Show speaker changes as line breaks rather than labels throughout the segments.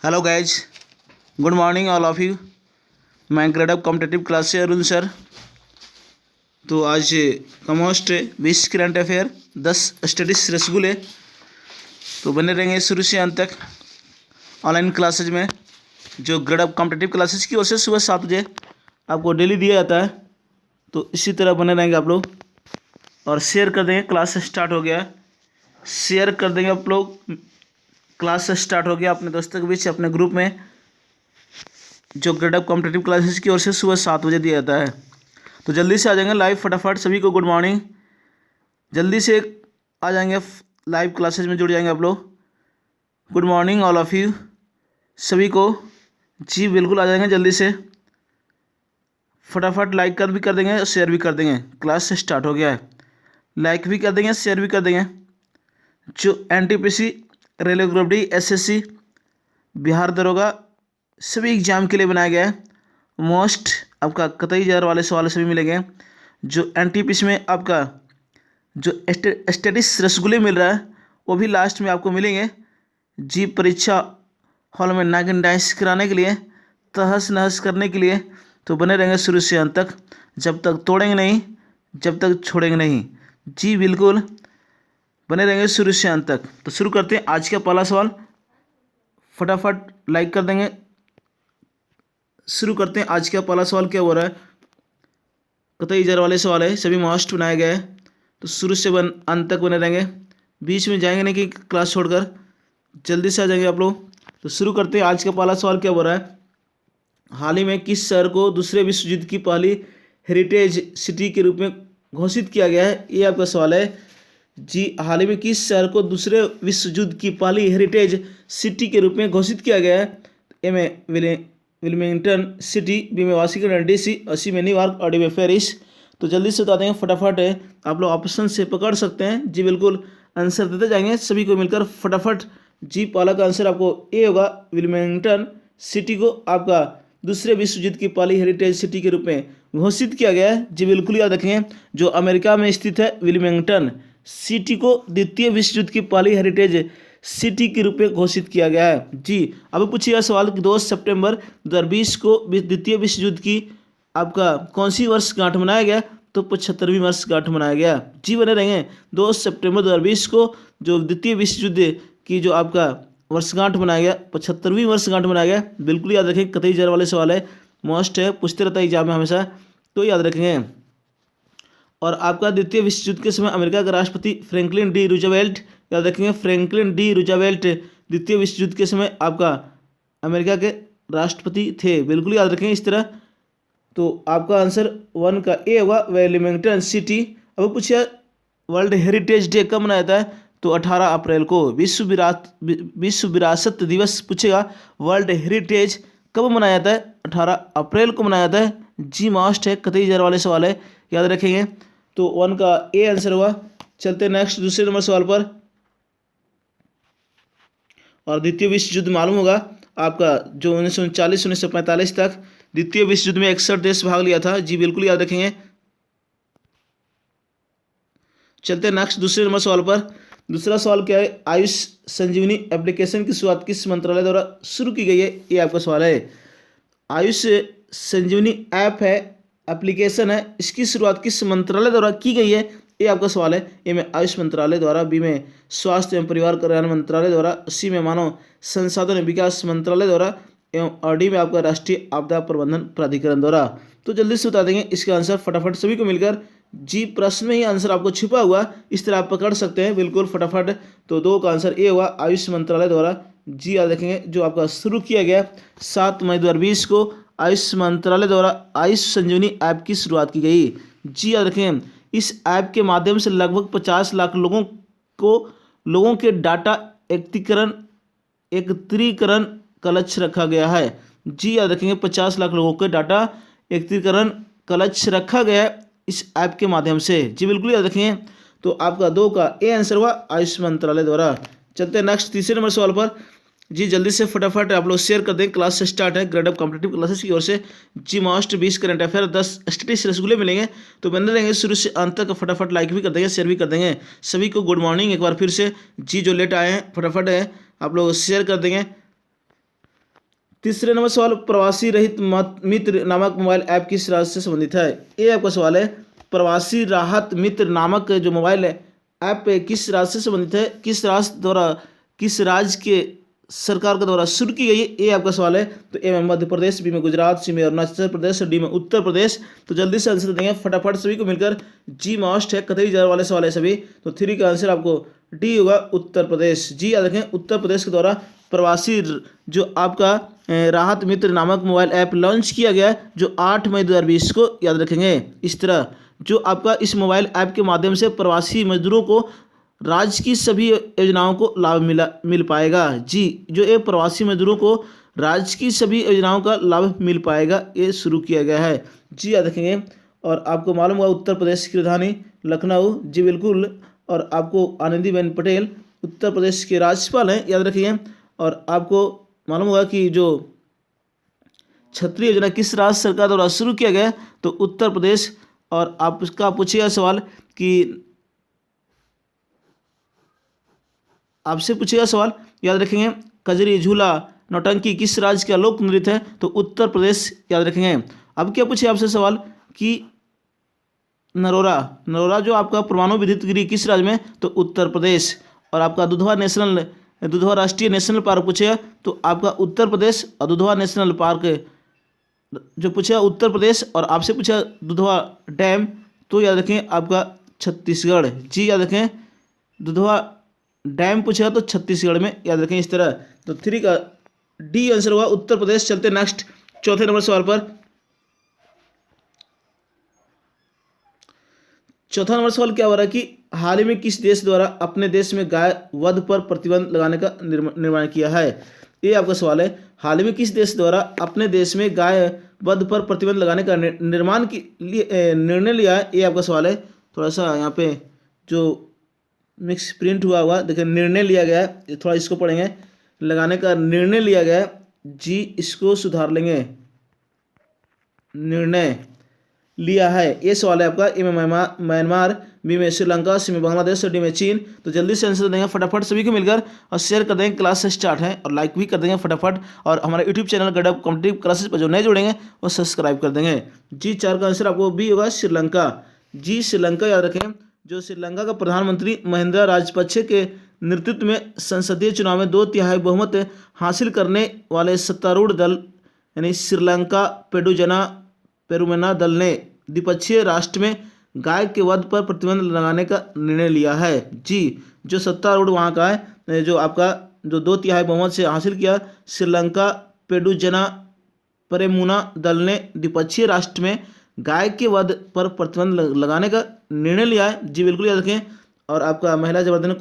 Hello guys, good morning all of you. मैं grade up competitive class से Arun sir. तो आज कमोस्ट 20 करंट अफेयर 10 स्टडीज रसगुल्ले। तो बने रहेंगे शुरू से अंत तक ऑनलाइन क्लासेज में, जो ग्रेड अप कॉम्पिटेटिव क्लासेज की ओर से सुबह 7 बजे आपको डेली दिया जाता है। तो इसी तरह बने रहेंगे आप लोग और शेयर कर देंगे। क्लास स्टार्ट हो गया है, शेयर कर देंगे आप लोग। क्लास स्टार्ट हो गया अपने दोस्तों के बीच, अपने ग्रुप में, जो ग्रेड अप कॉम्पिटेटिव क्लासेस की ओर से सुबह 7 बजे दिया जाता है। तो जल्दी से आ जाएंगे लाइव फटाफट। सभी को गुड मॉर्निंग। जल्दी से आ जाएंगे लाइव क्लासेस में, जुड़ जाएंगे आप लोग। Good morning all of you सभी को। जी बिल्कुल आ जाएंगे जल्दी से फटाफट। लाइक कर भी कर देंगे और शेयर भी कर देंगे। क्लास स्टार्ट हो गया है, लाइक भी कर देंगे, शेयर भी कर देंगे। जो NTPC, railway group D, SSC, Bihar दरोगा सभी एग्जाम के लिए बनाया गया है। मोस्ट आपका कतई जार वाले सवाल सभी मिलेंगे। जो NTPC में आपका जो स्टेटिस रसगुल्ले मिल रहा है वो भी लास्ट में आपको मिलेंगे। जी परीक्षा हॉल में नागिन डांस कराने के लिए, तहस नहस करने के लिए। तो बने रहेंगे शुरू से अंत तक, जब तक तोड़ेंगे नहीं, जब तक छोड़ेंगे नहीं। जी बिल्कुल बने रहेंगे शुरू से अंत तक। तो शुरू करते हैं आज का पहला सवाल। फटाफट लाइक कर देंगे। शुरू करते हैं आज का पहला सवाल। क्या हो रहा है? कतई जार वाले सवाल है, सभी मस्ट बनाए गए हैं। तो शुरू से अंत तक बने रहेंगे, बीच में जाएंगे नहीं कि क्लास छोड़कर। जल्दी से आ जाएंगे आप लोग। तो शुरू करते हैं आज का पहला सवाल। क्या हो रहा है? हाल ही में किस शहर को दूसरे विश्व युद्ध की पहली हेरिटेज सिटी के रूप में घोषित किया गया है? ये आपका सवाल है। जी हाल ही में किस शहर को दूसरे विश्व युद्ध की पहली हेरिटेज सिटी के रूप में घोषित किया गया है? ए में विलिंगटन सिटी, बी में वाशिंगटन DC, और सी में न्यूयॉर्क, और डी में पेरिस। तो जल्दी से बता देंगे फटाफट है। आप लोग ऑप्शन से पकड़ सकते हैं। जी बिल्कुल आंसर देते जाएंगे सभी को मिलकर फटाफट। जी पहला का आंसर आपको ए होगा। विलिंगटन सिटी को आपका दूसरे विश्व युद्ध की पहली हेरिटेज सिटी के रूप में घोषित किया गया है। जी बिल्कुल याद रखेंगे, जो अमेरिका में स्थित है विलिंगटन सिटी को द्वितीय विश्व युद्ध की पहली हेरिटेज सिटी के रूप में घोषित किया गया है। जी अब पूछिएगा सवाल कि 2 सितंबर 2020 को द्वितीय विश्व युद्ध की आपका कौन सी वर्षगांठ मनाया गया? तो 75वीं वर्षगांठ मनाया गया। जी बने रहेंगे 2 सितंबर 2020 को जो द्वितीय विश्व युद्ध की जो आपका वर्षगांठ मनाया गया, 75वीं वर्षगांठ मनाया गया। बिल्कुल याद रखें, कतई जार वाले सवाल है, मोस्ट है, पूछते रहता है एग्जाम में हमेशा, तो याद रखेंगे। और आपका द्वितीय विश्व युद्ध के समय अमेरिका के राष्ट्रपति फ्रैंकलिन डी रूजवेल्ट, याद रखेंगे फ्रैंकलिन डी रूजवेल्ट द्वितीय विश्व युद्ध के समय आपका अमेरिका के राष्ट्रपति थे। बिल्कुल याद रखेंगे इस तरह। तो आपका आंसर 1 का ए होगा, वेलिंगटन सिटी। अब पूछिए वर्ल्ड हेरिटेज डे कब मनाया जाता है? तो 18 अप्रैल को। विश्व विरासत दिवस पूछेगा, वर्ल्ड हेरिटेज कब मनाया जाता है? 18 अप्रैल को मनाया जाता है। जी मास्ट है, कतई जार वाले सवाल है, याद रखेंगे। तो 1 का ए आंसर हुआ। चलते नेक्स्ट दूसरे नंबर सवाल पर। और द्वितीय विश्व युद्ध मालूम होगा आपका, जो 1939 1945 तक द्वितीय विश्व युद्ध में 61 देश भाग लिया था। जी बिल्कुल याद रखेंगे। चलते नेक्स्ट दूसरे नंबर सवाल पर। दूसरा सवाल क्या है? आयुष संजीवनी एप्लीकेशन की शुरुआत किस मंत्रालय द्वारा शुरू की गई है? ये आपका सवाल है। आयुष संजीवनी ऐप है, एप्लीकेशन है, इसकी शुरुआत किस मंत्रालय द्वारा की गई है? ये आपका सवाल है। ए में आयुष मंत्रालय द्वारा, बी में स्वास्थ्य एवं परिवार कल्याण मंत्रालय द्वारा, सी में मानव संसाधन विकास मंत्रालय द्वारा, एवं और डी में आपका राष्ट्रीय आपदा प्रबंधन प्राधिकरण द्वारा। तो जल्दी से बता देंगे इसका आंसर फटाफट सभी को मिलकर। जी प्रश्न में ही आंसर आपको छिपा हुआ, इस तरह आप पकड़ सकते हैं बिल्कुल फटाफट। तो 2 का आंसर ए हुआ, आयुष मंत्रालय द्वारा। जी याद रखेंगे, जो आपका शुरू किया गया 7 मई 2020 को आयुष मंत्रालय द्वारा आयुष संजीवनी ऐप की शुरुआत की गई। जी याद रखें, इस ऐप के माध्यम से लगभग 50 लाख लोगों के डाटा एकत्रीकरण का लक्ष्य रखा गया है। जी याद रखेंगे, 50 लाख लोगों के डाटा एकत्रीकरण का लक्ष्य रखा गया है इस ऐप के माध्यम से। जी बिल्कुल याद रखेंगे। तो आपका 2 का ए आंसर हुआ, आयुष मंत्रालय द्वारा। चलते हैं नेक्स्ट तीसरे नंबर सवाल पर। जी जल्दी से फटाफट आप लोग शेयर कर दें। क्लास स्टार्ट है ग्रेड अप कॉम्पिटेटिव क्लासेस की ओर से। जी मोस्ट 20 करंट अफेयर 10 स्टडीज रसगुल्ले मिलेंगे। तो बने रहेंगे शुरू से अंत तक। फटाफट लाइक भी कर देंगे, शेयर भी कर देंगे। सभी को गुड मॉर्निंग एक बार फिर से। जी जो लेट आए हैं फटाफट है आप लोग शेयर कर देंगे। तीसरे नंबर सवाल, प्रवासी रहित मित्र नामक मोबाइल ऐप किस राज्य से संबंधित है? ये आपका सवाल है, प्रवासी राहत मित्र नामक जो मोबाइल ऐप किस राज्य से संबंधित है, किस राज्य द्वारा, किस राज्य के सरकार के द्वारा शुरू की गई है, ये आपका सवाल है। तो ए में मध्य प्रदेश, बी में गुजरात, सी में अरुणाचल प्रदेश, डी में उत्तर प्रदेश। तो जल्दी से आंसर देंगे फटाफट सभी को मिलकर। जी मॉस्ट है, कतई जार वाले सवाल है सभी। तो 3 का आंसर आपको डी होगा, उत्तर प्रदेश। जी याद रखें, उत्तर प्रदेश के द्वारा प्रवासी जो आपका राहत मित्र नामक मोबाइल ऐप लॉन्च किया गया है, जो 8 मई 2020 को, याद रखेंगे। इस तरह जो आपका इस मोबाइल ऐप के माध्यम से प्रवासी मजदूरों को राज्य की सभी योजनाओं को लाभ मिल पाएगा। जी, जो ये प्रवासी मजदूरों को राज्य की सभी योजनाओं का लाभ मिल पाएगा, ये शुरू किया गया है। जी याद रखेंगे। और आपको मालूम होगा उत्तर प्रदेश की राजधानी लखनऊ, जी बिल्कुल। और आपको आनंदीबेन पटेल उत्तर प्रदेश के राज्यपाल हैं, याद रखिए। और आपको मालूम होगा कि जो छतरी योजना किस राज्य सरकार द्वारा शुरू किया गया, तो उत्तर प्रदेश। और आपका पूछिएगा सवाल कि आपसे पूछेगा सवाल, याद रखेंगे, कजरी, झूला, नौटंकी किस राज्य का लोक नृत्य है, तो उत्तर प्रदेश, याद रखेंगे। अब क्या पूछे आपसे सवाल कि नरोरा जो आपका परमाणु विद्युत गिरी किस राज्य में, तो उत्तर प्रदेश। और आपका दुधवा राष्ट्रीय नेशनल पार्क पूछेगा, तो आपका उत्तर प्रदेश। और दुधवा नेशनल पार्क जो पूछेगा उत्तर प्रदेश। और आपसे पूछा दुधवा डैम, तो याद रखें आपका छत्तीसगढ़। जी याद रखें, दुधवा डैम पूछेगा तो छत्तीसगढ़ में, याद रखें। इस तरह तो 3 का डी आंसर हुआ, उत्तर प्रदेश। चलते नेक्स्ट चौथे नंबर सवाल पर। चौथा नंबर सवाल क्या हो रहा है कि हाल ही में किस देश द्वारा अपने देश में गाय वध पर प्रतिबंध लगाने का निर्माण किया है? ये आपका सवाल है, हाल ही में किस देश द्वारा अपने देश में गाय वध पर प्रतिबंध लगाने का निर्णय लिया है? ये आपका सवाल है। थोड़ा सा यहाँ पे जो मिक्स प्रिंट हुआ हुआ, देखिए निर्णय लिया गया है, थोड़ा इसको पढ़ेंगे। लगाने का निर्णय लिया गया है, जी इसको सुधार लेंगे, निर्णय लिया है, ये सवाल है आपका। ए में म्यांमार, बी में श्रीलंका, सी में बांग्लादेश और डी में चीन। तो जल्दी से आंसर देंगे फटाफट सभी को मिलकर, और शेयर कर देंगे, क्लास से स्टार्ट है, और लाइक भी कर देंगे फटाफट। और हमारे यूट्यूब चैनल गडअप कॉम्पिटिटिव क्लासेस पर जो नए जुड़ेंगे वो सब्सक्राइब कर देंगे। जी 4 का आंसर आपको बी होगा, श्रीलंका। जी श्रीलंका, याद रखें, जो श्रीलंका का प्रधानमंत्री महिंद्रा राजपक्षे के नेतृत्व में संसदीय चुनाव में 2/3 बहुमत हासिल करने वाले सत्तारूढ़ दल यानी श्रीलंका पेरुमेना दल ने द्विपक्षीय राष्ट्र में गाय के वध पर प्रतिबंध लगाने का निर्णय लिया है। जी, जो सत्तारूढ़ वहाँ का है, जो आपका जो 2/3 बहुमत से हासिल किया, श्रीलंका पेरुमेना दल ने द्विपक्षीय राष्ट्र में गाय के वध पर प्रतिबंध लगाने का निर्णय लिया है। जी बिल्कुल याद रखें। और आपका महिला जयवर्धने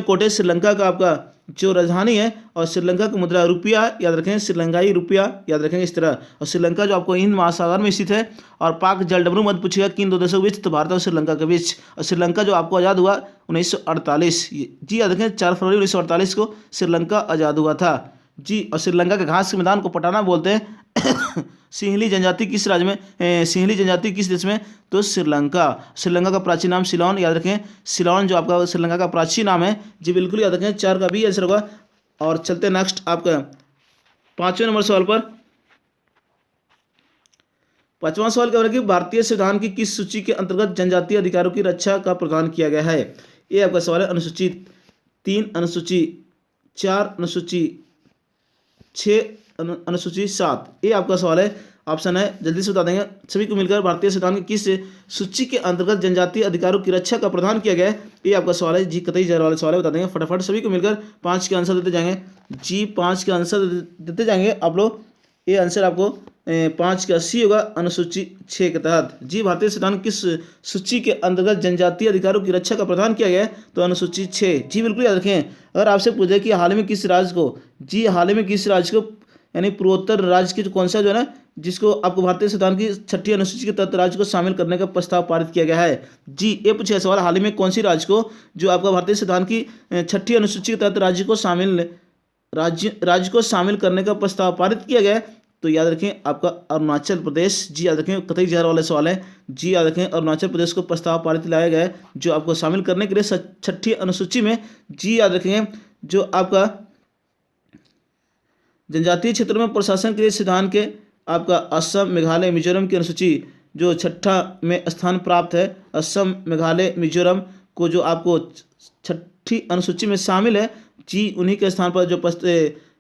कोटे श्रीलंका का आपका जो राजधानी है, और श्रीलंका की मुद्रा रुपया, याद रखें, श्रीलंकाई रुपया, याद रखेंगे इस तरह। और श्रीलंका जो आपको हिंद महासागर में स्थित है। और पाक जलडमरू मत पूछेगा किन 2 देशों के बीच, तो भारत और श्रीलंका के बीच। और श्रीलंका जो आपको आज़ाद हुआ 1948, जी याद रखें, 4 फरवरी 1948 को श्रीलंका आज़ाद हुआ था। जी, और श्रीलंका के घास के मैदान को पटाना बोलते हैं। सिंहली जनजाति किस राज्य में, सिंहली जनजाति किस देश में, तो श्रीलंका। श्रीलंका का प्राचीन नाम सिलोन, याद रखें, सिलोन जो आपका श्रीलंका का प्राचीन नाम है। जी बिल्कुल याद रखें, 4 का भी आंसर होगा। और चलते नेक्स्ट आपका 5वें नंबर सवाल पर। 5वां सवाल क्या हो रहा है कि भारतीय संविधान की किस सूची के अंतर्गत जनजातीय अधिकारों की रक्षा का प्रावधान किया गया है? ये आपका सवाल है। अनुसूची 3, अनुसूची 4, अनुसूची 6, अनुसूची 7, ये आपका सवाल है। ऑप्शन है, जल्दी से बता देंगे सभी को मिलकर। भारतीय संविधान की किस सूची के अंतर्गत जनजातीय अधिकारों की रक्षा का प्रावधान किया गया है? ये आपका सवाल है। जी कतई जार वाले सवाल है, बता देंगे फटाफट सभी को मिलकर। 5 के आंसर देते जाएंगे। जी 5 के आंसर देते जाएंगे आप लोग। ये आंसर आपको 5 का सी होगा, अनुसूची 6 के तहत। जी, भारतीय संविधान किस सूची के अंतर्गत जनजातीय अधिकारों की रक्षा का प्रावधान किया गया है? तो अनुसूची 6। जी बिल्कुल याद रखें। अगर आपसे पूछे कि हाल ही में किस राज्य को, जी हाल ही में किस राज्य को, यानी पूर्वोत्तर राज्य की कौन सा जो है ना, जिसको आपको भारतीय संविधान की 6ठी अनुसूची के तहत राज्य को शामिल करने का प्रस्ताव पारित किया गया है? जी, ये पूछा सवाल, हाल ही में कौन सी राज्य को जो आपका भारतीय संविधान की 6ठी अनुसूची के तहत राज्य को शामिल करने का प्रस्ताव पारित किया गया है? तो याद रखें आपका अरुणाचल प्रदेश। जी याद रखें, कतई जार वाले सवाल है। जी याद रखें, अरुणाचल प्रदेश को प्रस्ताव पारित लाया गया है जो आपको शामिल करने के लिए 6ठी अनुसूची में। जी याद रखेंगे, जो आपका जनजातीय क्षेत्रों में प्रशासन के लिए संविधान के आपका असम, मेघालय, मिजोरम की अनुसूची जो छठा में स्थान प्राप्त है, असम, मेघालय, मिजोरम को जो आपको छठी अनुसूची में शामिल है जी, उन्हीं के स्थान पर जो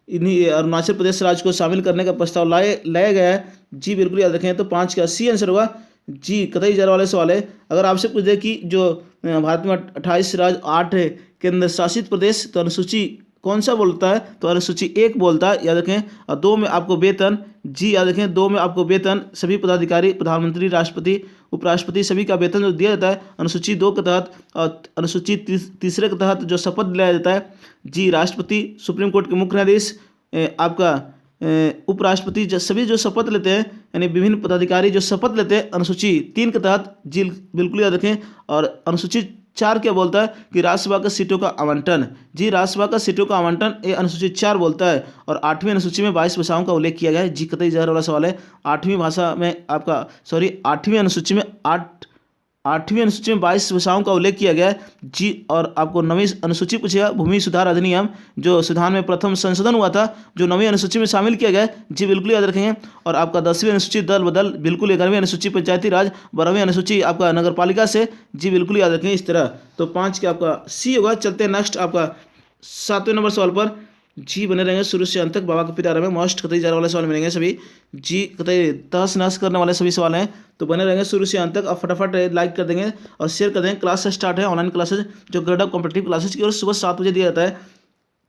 इन्हीं अरुणाचल प्रदेश राज्य को शामिल करने का प्रस्ताव लाया गया है जी, बिल्कुल याद रखें। तो 5 का सी आंसर होगा जी। कतई ज़रा वाले सवाल है। अगर आपसे पूछ दे कि जो भारत में 28 राज्य, 8 केंद्र शासित प्रदेश, तो अनुसूची कौन सा बोलता है, तो अनुसूची 1 बोलता है, याद रखें। और 2 में आपको वेतन जी, याद रखें 2 में आपको वेतन सभी पदाधिकारी, प्रधानमंत्री, राष्ट्रपति, उपराष्ट्रपति सभी का वेतन जो दिया जाता है अनुसूची 2 के तहत। और अनुसूची तीसरे के तहत जो शपथ दिलाया जाता है जी, राष्ट्रपति, सुप्रीम कोर्ट के मुख्य न्यायाधीश, आपका उपराष्ट्रपति सभी जो शपथ लेते हैं, यानी विभिन्न पदाधिकारी जो शपथ लेते हैं अनुसूची 3 के तहत जी, बिल्कुल याद रखें। और अनुसूची 4 क्या बोलता है कि राज्यसभा का सीटों का आवंटन जी, राज्यसभा का सीटों का आवंटन ये अनुसूची 4 बोलता है। और 8वीं अनुसूची में 22 भाषाओं का उल्लेख किया गया है जी। कतई जहर वाला सवाल है। 8वीं भाषा में आपका 8वीं अनुसूची में 8वीं अनुसूची में 22 भाषाओं का उल्लेख किया गया है जी। और आपको 9वीं अनुसूची पूछेगा, भूमि सुधार अधिनियम जो संविधान में प्रथम संशोधन हुआ था, जो 9वीं अनुसूची में शामिल किया गया है जी, बिल्कुल याद रखेंगे। और आपका 10वीं अनुसूची दल बदल, बिल्कुल। 11वीं अनुसूची पंचायती राज, 12वीं अनुसूची आपका नगर पालिका से जी, बिल्कुल याद रखेंगे इस तरह। तो 5 का आपका सी होगा। चलते हैं नेक्स्ट आपका 7वें नंबर सवाल पर जी। बने रहेंगे शुरू से अंत तक। बाबा के पिटारे में मोस्ट कतई जार वाले सवाल मिलेंगे सभी जी, कतई तहस नहस करने वाले सभी सवाल हैं, तो बने रहेंगे शुरू से अंत तक। आप फटाफट लाइक कर देंगे और शेयर कर देंगे। क्लास स्टार्ट है, ऑनलाइन क्लासेज जो ग्रेड ऑफ कॉम्पिटिटिव क्लासेज की, और सुबह 7 बजे दिया जाता है।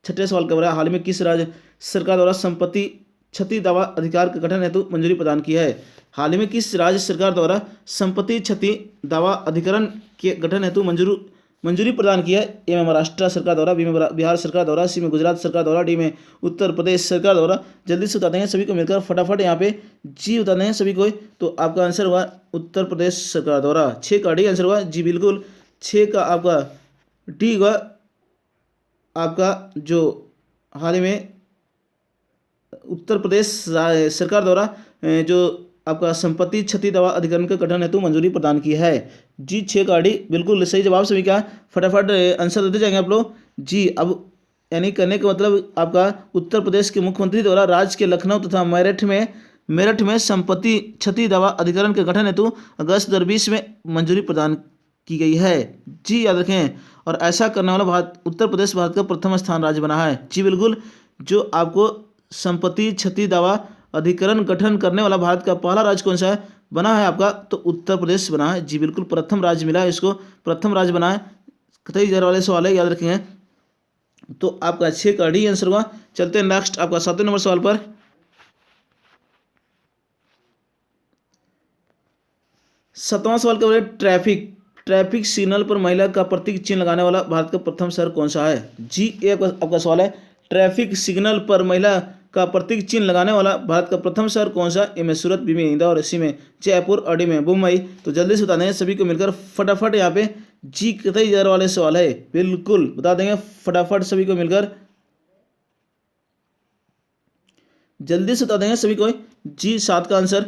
6ठे सवाल का बड़ा, हाल में किस राज्य सरकार द्वारा संपत्ति क्षति दावा अधिकार के गठन हेतु मंजूरी प्रदान की है? हाल ही में किस राज्य सरकार द्वारा संपत्ति क्षति दावा अधिकरण के गठन हेतु मंजूरी प्रदान की है? ए में महाराष्ट्र सरकार द्वारा, बी में बिहार सरकार द्वारा, सी में गुजरात सरकार द्वारा, डी में उत्तर प्रदेश सरकार द्वारा। जल्दी से बता देंगे सभी को मिलकर, फटाफट यहाँ पे जी बता देंगे सभी को। तो आपका आंसर हुआ उत्तर प्रदेश सरकार द्वारा। 6 का डी आंसर हुआ जी, बिल्कुल। 6 का आपका डी हुआ आपका जो हाल ही में उत्तर प्रदेश सरकार द्वारा जो आपका संपत्ति क्षति दावा अधिकरण के गठन हेतु मंजूरी प्रदान की है जी। 6 का डी बिल्कुल सही जवाब सभी का। फटाफट आंसर देते जाएंगे आप लोग जी। अब यानी करने का मतलब आपका उत्तर प्रदेश के मुख्यमंत्री द्वारा राज्य के लखनऊ तथा मेरठ में संपत्ति क्षति दावा अधिकरण के गठन हेतु अगस्त 2020 में मंजूरी प्रदान की गई है जी, याद रखें। और ऐसा करने वाला उत्तर प्रदेश भारत का प्रथम स्थान राज्य बना है जी, बिल्कुल। जो आपको संपत्ति क्षति दावा अधिकरण गठन करने वाला भारत का पहला राज्य कौन सा है बना है आपका, तो उत्तर प्रदेश बना है जी, बिल्कुल। प्रथम राज्य मिला है इसको, प्रथम राज्य बना है। कतई जहर वाले सवाल है, याद रखेंगे। तो आपका 6 का डी आंसर हुआ। चलते हैं नेक्स्ट आपका 7वें नंबर सवाल पर। 7वां सवाल का बोले ट्रैफिक सिग्नल पर महिला का प्रतीक चिन्ह लगाने वाला भारत का प्रथम शहर कौन सा है जी। एक आपका सवाल है, ट्रैफिक सिग्नल पर महिला का प्रतीक चिन्ह लगाने वाला भारत का प्रथम शहर कौन सा? ए में सूरत, बी में इंदौर, सी में जयपुर और डी में मुंबई। तो जल्दी से बता देंगे सभी को मिलकर, फटाफट यहाँ पे जी। कतई जहर वाले सवाल है, बिल्कुल बता देंगे फटाफट सभी को मिलकर, जल्दी से बता देंगे सभी को जी। 7 का आंसर,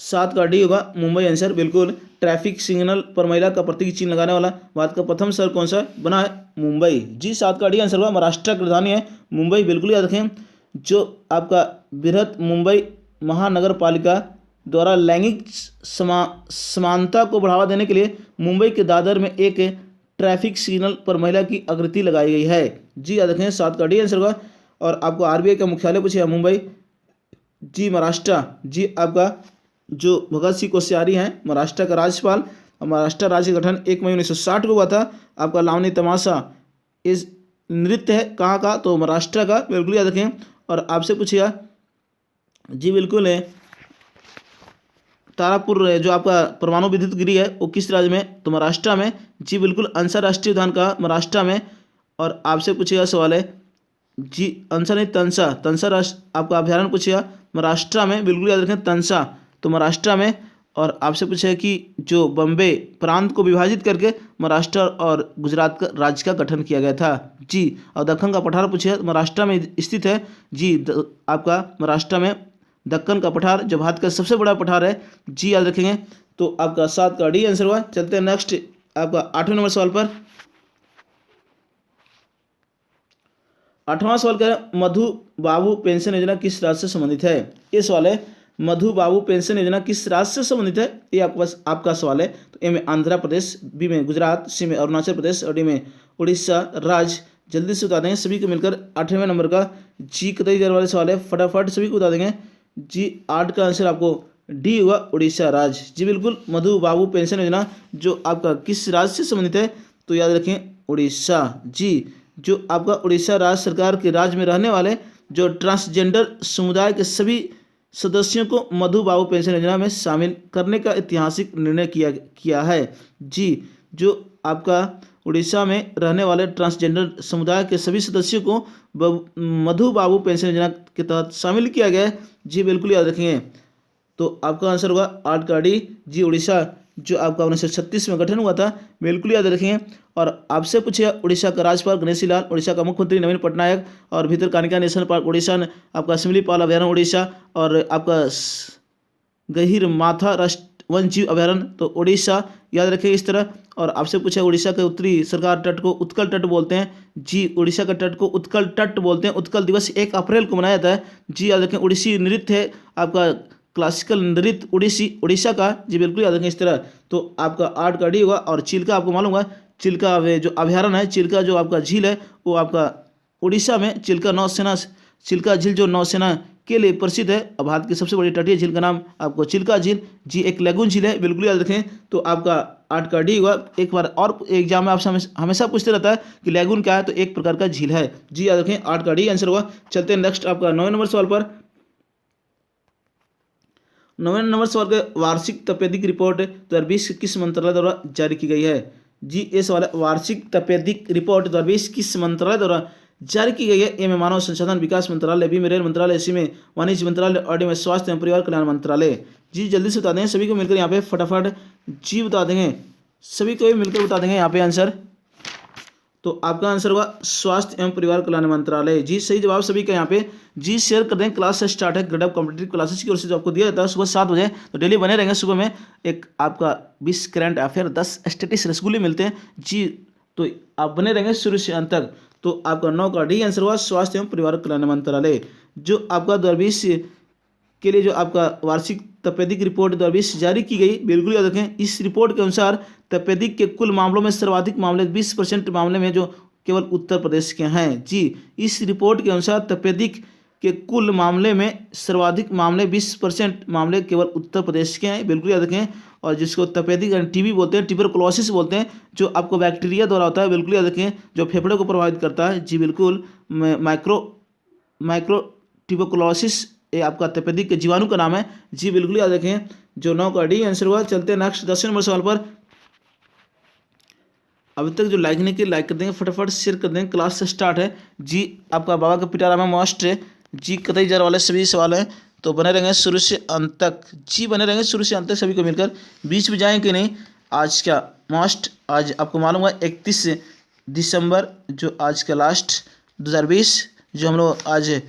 7 का डी होगा मुंबई आंसर, बिल्कुल। ट्रैफिक सिग्नल पर महिला का प्रतीक चिन्ह लगाने वाला भारत का प्रथम शहर कौन सा बना है? मुंबई जी। 7 का डी आंसर हुआ। महाराष्ट्र की राजधानी है मुंबई, बिल्कुल याद रखें। जो आपका बृहत मुंबई महानगर पालिका द्वारा लैंगिक समानता को बढ़ावा देने के लिए मुंबई के दादर में एक ट्रैफिक सिग्नल पर महिला की आकृति लगाई गई है जी, याद रखें। 7 का डी आंसर होगा। और आपको आरबीआई का मुख्यालय पूछे मुंबई जी, महाराष्ट्र जी। आपका जो भगत सिंह कोश्यारी हैं महाराष्ट्र का राज्यपाल, और महाराष्ट्र राज्य का गठन 1 मई 1960 को हुआ था। आपका लावनी तमाशा इस नृत्य है कहाँ का? तो महाराष्ट्र का, बिल्कुल याद रखें। और आपसे पूछिएगा जी, बिल्कुल है तारापुर जो आपका परमाणु विद्युत गिरी है वो किस राज्य में? तो महाराष्ट्र में जी, बिल्कुल। अंतर्राष्ट्रीय उद्यान का महाराष्ट्र में। और आपसे पूछेगा सवाल है जी, अंसा नहीं तंसा राष्ट्र आपका अभ्यारण्य पूछेगा महाराष्ट्र में, बिल्कुल याद रखें तंसा, तो महाराष्ट्र में। और आपसे पूछेगा कि जो बम्बे प्रांत को विभाजित करके महाराष्ट्र और गुजरात का राज्य का गठन किया गया था जी। और दक्कन का पठार पूछेगा महाराष्ट्र में स्थित है जी। आपका महाराष्ट्र में दक्कन का पठार जो भारत का सबसे बड़ा पठार है जी, याद रखेंगे। तो आपका 7 का डी आंसर हुआ। चलते हैं नेक्स्ट आपका 8वें नंबर सवाल पर। 8वां सवाल क्या है, मधु बाबू पेंशन योजना किस राज्य से संबंधित है। ये सवाल है, मधु बाबू पेंशन योजना किस राज्य से संबंधित है, ये आपके पास आपका सवाल है। तो ए में आंध्र प्रदेश, बी में गुजरात, सी में अरुणाचल प्रदेश और डी में उड़ीसा राज्य। जल्दी से बता देंगे सभी को मिलकर। 8वें नंबर का जी कतई जर वाले सवाल है, फटाफट सभी को बता देंगे। जी 8 का आंसर आपको डी हुआ, उड़ीसा राज्य। जी बिल्कुल, मधु बाबू पेंशन योजना जो आपका किस राज्य से संबंधित है, तो याद रखें उड़ीसा। जी जो आपका उड़ीसा राज्य सरकार के राज्य में रहने वाले जो ट्रांसजेंडर समुदाय के सभी सदस्यों को मधु बाबू पेंशन योजना में शामिल करने का ऐतिहासिक निर्णय किया है। जी जो आपका उड़ीसा में रहने वाले ट्रांसजेंडर समुदाय के सभी सदस्यों को मधु बाबू पेंशन योजना के तहत शामिल किया गया है। जी बिल्कुल याद रखेंगे। तो आपका आंसर होगा 8 का डी। जी उड़ीसा जो आपका 1936 में गठन हुआ था, बिल्कुल याद रखेंगे। और आपसे पूछिए, उड़ीसा का राज्यपाल गणेशी लाल, उड़ीसा का मुख्यमंत्री नवीन पटनायक, और भितरकनिका नेशनल पार्क उड़ीसा, आपका शिमलीपाल अभयारण्य उड़ीसा, और आपका गहीर माथा राष्ट्रीय वन जीव अभयारण्य तो उड़ीसा। याद रखें इस तरह। और आपसे पूछा, उड़ीसा के उत्तरी सरकार तट को उत्कल तट बोलते हैं। जी उड़ीसा का तट को उत्कल तट बोलते हैं। उत्कल दिवस 1 अप्रैल को मनाया जाता है। जी याद रखें। उड़ीसी नृत्य है आपका क्लासिकल नृत्य उड़ीसा का। जी बिल्कुल याद रखें इस तरह। तो आपका 8 का डी होगा। और चिल्का आपको मालूम है, चिल्का जो अभयारण्य है, चिल्का जो आपका झील है, वो आपका उड़ीसा में चिल्का झील जो नौसेना के लिए प्रसिद्ध है। भारत की सबसे बड़ी तटीय झील का नाम आपको चिल्का झील। जी एक लैगून झील है, बिल्कुल याद रखें। तो आपका 8 का डी हुआ। एक बार और एग्जाम में आपसे हमेशा पूछते रहता है कि लैगून क्या है, तो एक प्रकार का झील है। जी याद रखें, 8 का डी आंसर हुआ। चलते हैं नेक्स्ट आपका 9वें नंबर सवाल पर। 9वें नंबर सवाल के वार्षिक तपेदिक रिपोर्ट 2020 किस मंत्रालय द्वारा जारी की गई है। जी ये सवाल है, वार्षिक तपेदिक रिपोर्ट 2020 किस मंत्रालय द्वारा जारी की गई है। ए में मानव संसाधन विकास मंत्रालय, बी में रेल मंत्रालय, सी में वाणिज्य मंत्रालय और डी में स्वास्थ्य एवं परिवार कल्याण मंत्रालय। जी जल्दी से बता देंगे सभी को मिलकर यहाँ पे फटाफट। जी बता देंगे सभी को मिलकर बता देंगे यहाँ पे आंसर। तो आपका आंसर होगा स्वास्थ्य एवं परिवार कल्याण मंत्रालय। जी सही जवाब सभी का यहाँ पे। जी शेयर कर दें। क्लास से स्टार्ट है ग्रेड ऑफ कॉम्पिटेटिव क्लासेस की ओर से जो आपको दिया जाता है सुबह 7 बजे। तो डेली बने रहेंगे। सुबह में एक आपका 20 करंट अफेयर, 10 स्टेटिस रसगुल्ले मिलते हैं। जी तो आप बने रहेंगे शुरू से अंत तक। तो आपका 9 का डी आंसर हुआ स्वास्थ्य एवं परिवार कल्याण मंत्रालय। जो आपका 2020 के लिए जो आपका वार्षिक तपेदिक रिपोर्ट 2020 जारी की गई, बिल्कुल याद रखें। इस रिपोर्ट के अनुसार तपेदिक के कुल मामलों में सर्वाधिक मामले 20% मामले में जो केवल उत्तर प्रदेश के हैं। जी इस रिपोर्ट के अनुसार तपेदिक के कुल मामले में सर्वाधिक मामले 20% मामले केवल उत्तर प्रदेश के हैं, बिल्कुल याद रखें। और जिसको तपेदिक यानी टीबी बोलते हैं, ट्यूबरकुलोसिस बोलते हैं, जो आपको बैक्टीरिया द्वारा होता है, बिल्कुल याद रखें, जो फेफड़े को प्रभावित करता है। जी बिल्कुल, माइक्रो ट्यूबरकुलोसिस ये आपका तपेदिक के जीवाणु का नाम है। जी बिल्कुल याद रखें। जो 9 का डी आंसर हुआ। चलते हैं नेक्स्ट 10वें नंबर सवाल पर। अभी तक जो लाइक नहीं किया लाइक कर देंगे, फटाफट शेयर कर देंगे। क्लास से स्टार्ट है। जी आपका बाबा का पिटारा में मस्ट है। जी कतई जार वाले सभी सवाल हैं, तो बने रहेंगे शुरू से अंत तक। जी बने रहेंगे शुरू से अंत तक सभी को मिलकर। बीच में जाएँ कि नहीं। आज क्या मस्ट, आज आपको मालूम है 31 दिसंबर जो आज का लास्ट 2020 जो हम लोग आज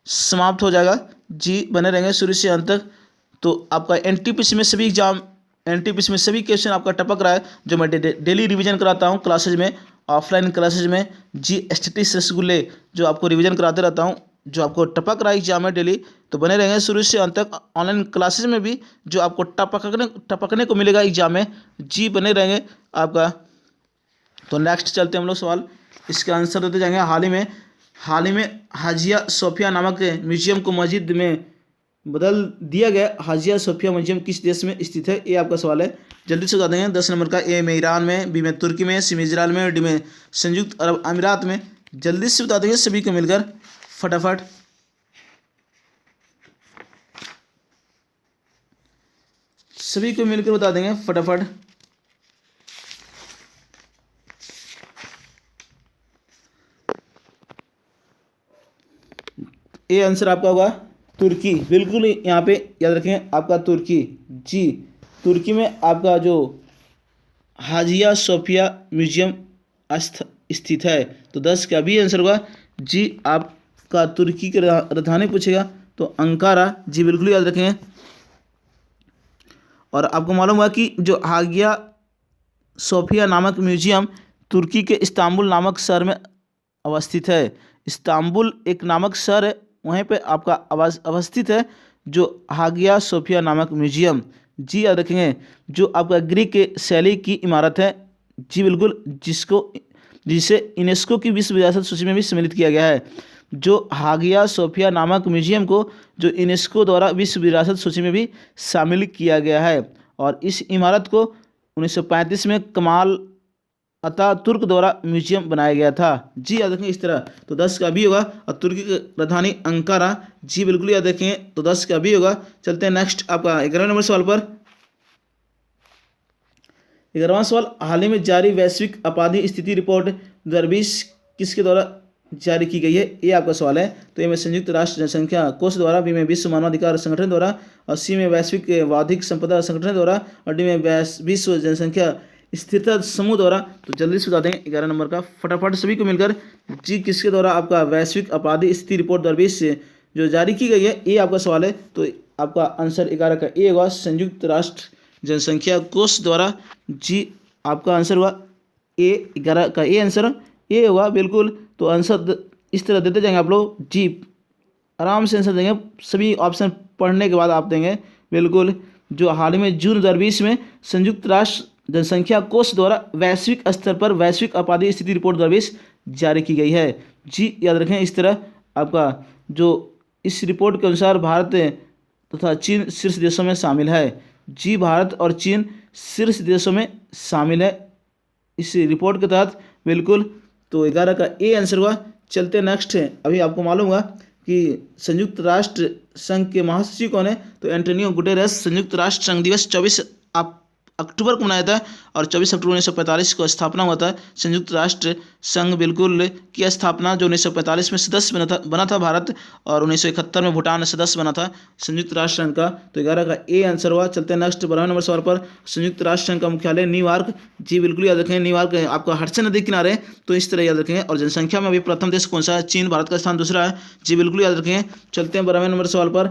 समाप्त हो जाएगा। जी बने रहेंगे शुरू से अंत तक। तो आपका एनटीपीसी में सभी एग्जाम, एनटीपीसी में सभी क्वेश्चन आपका टपक रहा है, जो मैं डेली रिवीजन कराता हूँ क्लासेज में, ऑफलाइन क्लासेज में। जी स्टेटिस रसगुल्ले जो आपको रिवीजन कराते रहता हूँ, जो आपको टपक रहा है एग्जाम में डेली। तो बने रहेंगे शुरू से अंत तक। ऑनलाइन क्लासेज में भी जो आपको टपकने को मिलेगा एग्जाम में। जी बने रहेंगे आपका। तो नेक्स्ट चलते हैं हम लोग सवाल, इसका आंसर देते जाएंगे। हाल ही में हाजिया सोफिया नामक म्यूजियम को मस्जिद में बदल दिया गया। हाजिया सोफिया म्यूजियम किस देश में स्थित है, ये आपका सवाल है। जल्दी से बता देंगे। 10 नंबर का ए में ईरान में, बी में तुर्की में, सी में इजराइल में, डी में संयुक्त अरब अमीरात में। जल्दी से बता देंगे सभी को मिलकर फटाफट। सभी को मिलकर बता देंगे फटाफट। ये आंसर आपका होगा तुर्की। बिल्कुल यहाँ पे याद रखें आपका तुर्की। जी तुर्की में आपका जो हाजिया सोफिया म्यूजियम स्थित है। तो 10 का भी आंसर होगा। जी आपका तुर्की की राजधानी पूछेगा तो अंकारा। जी बिल्कुल याद रखें। और आपको मालूम हुआ कि जो हाजिया सोफिया नामक म्यूजियम तुर्की के इस्तांबुल नामक शहर में अवस्थित है। इस्तांबुल एक नामक शहर है, वहीं पे आपका आवास अवस्थित है जो हागिया सोफिया नामक म्यूजियम। जी याद रखेंगे, जो आपका ग्रीक शैली की इमारत है। जी बिल्कुल, जिसे यूनेस्को की विश्व विरासत सूची में भी सम्मिलित किया गया है। जो हागिया सोफिया नामक म्यूजियम को जो यूनेस्को द्वारा विश्व विरासत सूची में भी शामिल किया गया है। और इस इमारत को 1935 में कमाल अतातुर्क द्वारा म्यूजियम बनाया गया था। जी याद रखें इस तरह, तो 10 का बी होगा। और तुर्की की राजधानी अंकारा। जी बिल्कुल याद रखें, तो 10 का बी होगा। चलते हैं नेक्स्ट आपका 11वें नंबर सवाल पर। 11वां सवाल, हाल ही में जारी वैश्विक आपादी स्थिति रिपोर्ट 2020 किसके द्वारा जारी की गई है? ये आपका सवाल है। तो ए में संयुक्त राष्ट्र जनसंख्या कोष द्वारा, बी में विश्व मानवाधिकार संगठन द्वारा, और सी में वैश्विक बौद्धिक संपदा संगठन द्वारा, और डी में विश्व जनसंख्या स्थिरता समूह द्वारा। तो जल्दी से बता देंगे 11 नंबर का फटाफट सभी को मिलकर। जी किसके द्वारा आपका वैश्विक आपादी स्थिति रिपोर्ट 2020 से जो जारी की गई है, ये आपका सवाल है। तो आपका आंसर 11 का ए होगा, संयुक्त राष्ट्र जनसंख्या कोष द्वारा। जी आपका आंसर हुआ ए, 11 का ए आंसर ए होगा बिल्कुल। तो आंसर इस तरह देते जाएंगे आप लोग। जी आराम से आंसर देंगे, सभी ऑप्शन पढ़ने के बाद आप देंगे बिल्कुल। जो हाल ही में जून 2020 में संयुक्त राष्ट्र जनसंख्या कोष द्वारा वैश्विक स्तर पर वैश्विक आबादी स्थिति रिपोर्ट 2020 जारी की गई है। जी याद रखें इस तरह आपका, जो इस रिपोर्ट के अनुसार भारत तथा चीन शीर्ष देशों में शामिल है। जी भारत और चीन शीर्ष देशों में शामिल है इस रिपोर्ट के तहत बिल्कुल। तो 11 का ए आंसर हुआ। चलते नेक्स्ट है, अभी आपको मालूम होगा कि संयुक्त राष्ट्र संघ के महासचिव कौन है? तो एंटोनियो गुटेरेस। संयुक्त राष्ट्र संघ दिवस 24 अक्टूबर को मनाया था और 24 अक्टूबर 1945 को स्थापना हुआ था संयुक्त राष्ट्र संघ बिल्कुल की स्थापना, जो 1945 में सदस्य बना था भारत, और 1971 में भूटान सदस्य बना था संयुक्त राष्ट्र संघ का। तो 11 का ए आंसर हुआ। चलते हैं नेक्स्ट 12वें नंबर सवाल पर। संयुक्त राष्ट्र संघ का मुख्यालय न्यूयॉर्क। जी बिल्कुल याद रखें, न्यूयॉर्क आपका हडसन नदी किनारे है, तो इस तरह याद रखेंगे। और जनसंख्या में अभी प्रथम देश कौन सा है? चीन। भारत का स्थान दूसरा है। जी बिल्कुल याद रखेंगे। चलते हैं 12वें नंबर सवाल पर।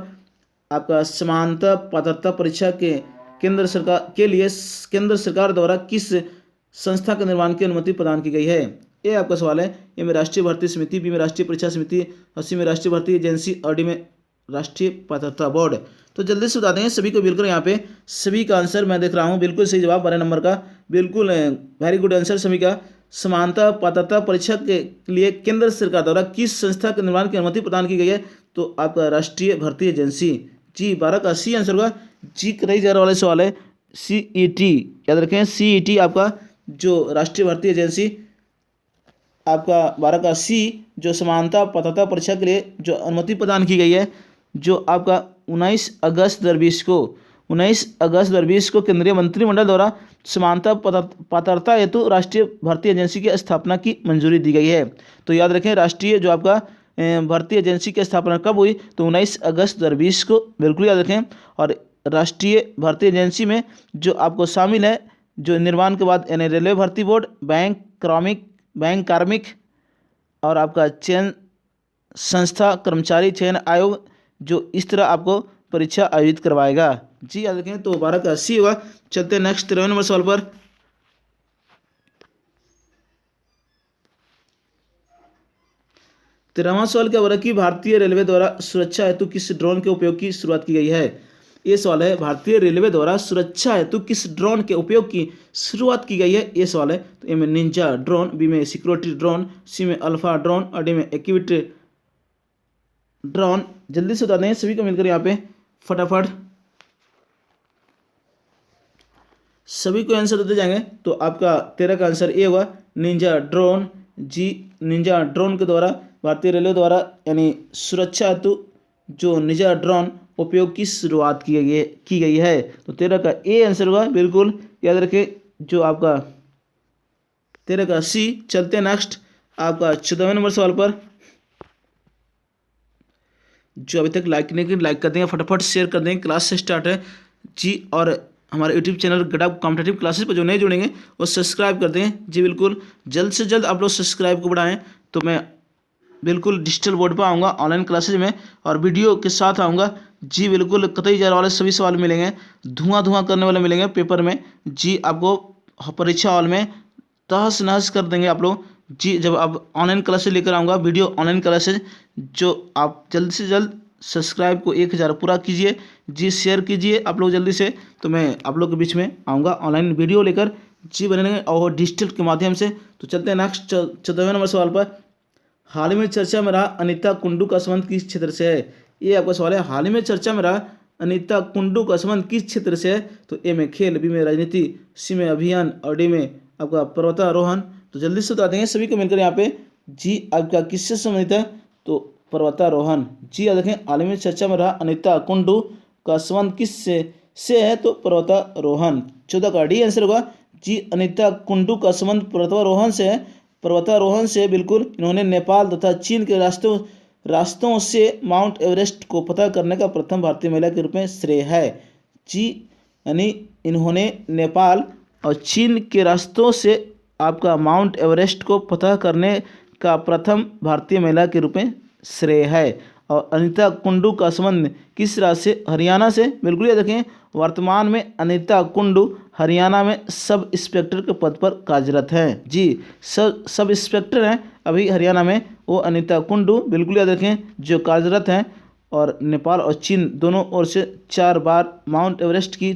आपका समानता पात्रता परीक्षा के केंद्र सरकार द्वारा किस संस्था के निर्माण की अनुमति प्रदान की गई है? ये आपका सवाल है। ए में राष्ट्रीय भर्ती समिति, बी में राष्ट्रीय परीक्षा समिति, और सी में राष्ट्रीय भर्ती एजेंसी, और डी में राष्ट्रीय पात्रता बोर्ड। तो जल्दी से बता देंगे सभी को बिल्कुल। यहाँ पे सभी का आंसर मैं देख रहा हूँ, बिल्कुल सही जवाब 12 नंबर का, बिल्कुल वेरी गुड आंसर सभी का। समानता पात्रता परीक्षा के लिए केंद्र सरकार द्वारा किस संस्था के निर्माण की अनुमति प्रदान की गई है? तो आपका राष्ट्रीय भर्ती एजेंसी। जी 12 का सी आंसर होगा। जी कई जा वाले सवाल है CET, याद रखें CET आपका जो राष्ट्रीय भर्ती एजेंसी, आपका 12 का सी, जो समानता पात्रता परीक्षा के लिए जो अनुमति प्रदान की गई है, जो आपका 19 अगस्त 2020 को केंद्रीय मंत्रिमंडल द्वारा समानता पात्रता हेतु राष्ट्रीय भर्ती एजेंसी की स्थापना की मंजूरी दी गई है। तो याद रखें, राष्ट्रीय जो आपका भर्ती एजेंसी की स्थापना कब हुई? तो 19 अगस्त 2020 को, बिल्कुल याद रखें। और राष्ट्रीय भर्ती एजेंसी में जो आपको शामिल है, जो निर्माण के बाद यानी रेलवे भर्ती बोर्ड, बैंक कार्मिक और आपका चयन संस्था, कर्मचारी चयन आयोग, जो इस तरह आपको परीक्षा आयोजित करवाएगा। जी याद रखें। तो 12 का सी होगा। चलते हैं नेक्स्ट 13वें नंबर सवाल पर। 13वां सवाल क्या हो रहा है कि भारतीय रेलवे द्वारा सुरक्षा हेतु किस ड्रोन के उपयोग की शुरुआत की गई है? ये सवाल है, भारतीय रेलवे द्वारा सुरक्षा हेतु किस ड्रोन के उपयोग की शुरुआत की गई है? ये सवाल है। तो ए में निंजा ड्रोन, बी में सिक्योरिटी ड्रोन, सी में अल्फा ड्रोन, और डी में एक्टिविटी ड्रोन। जल्दी से बता दें सभी को मिलकर यहाँ पे फटाफट सभी को आंसर देते जाएंगे। तो आपका 13 का आंसर ए होगा, निंजा ड्रोन। जी निंजा ड्रोन के द्वारा भारतीय रेलवे द्वारा यानी सुरक्षा हेतु जो निंजा ड्रोन उपयोग की शुरुआत की गई है। तो 13 का ए आंसर होगा, बिल्कुल याद रखें। जो आपका 13 का सी। चलते हैं नेक्स्ट आपका 14वें नंबर सवाल पर। जो अभी तक लाइक नहीं किया लाइक कर देंगे, फटाफट शेयर कर देंगे। क्लास से स्टार्ट है जी, और हमारे यूट्यूब चैनल गड़ा कॉम्पिटेटिव क्लासेस पर जो नए जुड़ेंगे वो सब्सक्राइब कर दें। जी बिल्कुल, जल्द से जल्द आप लोग सब्सक्राइब को बढ़ाएं। तो मैं बिल्कुल डिजिटल बोर्ड पर आऊँगा ऑनलाइन क्लासेज में, और वीडियो के साथ आऊँगा। जी बिल्कुल, कतई जार वाले सभी सवाल मिलेंगे, धुआं करने वाले मिलेंगे पेपर में। जी आपको परीक्षा हॉल में तहस नहस कर देंगे आप लोग। जी जब अब ऑनलाइन क्लासेज लेकर आऊँगा, वीडियो ऑनलाइन क्लासेज, जो आप जल्द से जल्द सब्सक्राइब को 1000 पूरा कीजिए। जी शेयर कीजिए आप लोग जल्दी से, तो मैं आप लोग के बीच में आऊँगा ऑनलाइन वीडियो लेकर। जी बने रहेंगे और डिजिटल के माध्यम से। तो चलते हैं नेक्स्ट 14वें नंबर सवाल पर। हाल ही में चर्चा में रहा अनीता कुंडू का संबंध किस क्षेत्र से है? ये आपका सवाल है। हाल ही में चर्चा में रहा अनीता कुंडू का संबंध किस क्षेत्र से है? तो ए में खेल, बी में राजनीति, सी में अभियान और डी में आपका पर्वतारोहण। तो जल्दी से बता देंगे सभी को मिलकर यहाँ पे। जी आपका किससे संबंधित है? तो पर्वतारोहण। जी याद रखें, हाल ही में चर्चा में रहा अनीता कुंडू का संबंध किस से है? तो पर्वतारोहण। 14 का डी आंसर होगा। जी अनीता कुंडू का संबंध पर्वतारोहण से है। पर्वतारोहण से बिल्कुल इन्होंने नेपाल तथा चीन के रास्तों से माउंट एवरेस्ट को पता करने का प्रथम भारतीय महिला के रूप में श्रेय है। जी यानी इन्होंने नेपाल और चीन के रास्तों से आपका माउंट एवरेस्ट को पता करने का प्रथम भारतीय महिला के रूप में श्रेय है। और अनीता कुंडू का संबंध किस राज्य से? हरियाणा से। बिल्कुल याद रखें, वर्तमान में अनीता कुंडू हरियाणा में सब इंस्पेक्टर के पद पर कार्यरत हैं। जी सब इंस्पेक्टर हैं अभी हरियाणा में, वो अनीता कुंडू बिल्कुल याद रखें जो कार्यरत हैं। और नेपाल और चीन दोनों ओर से 4 बार माउंट एवरेस्ट की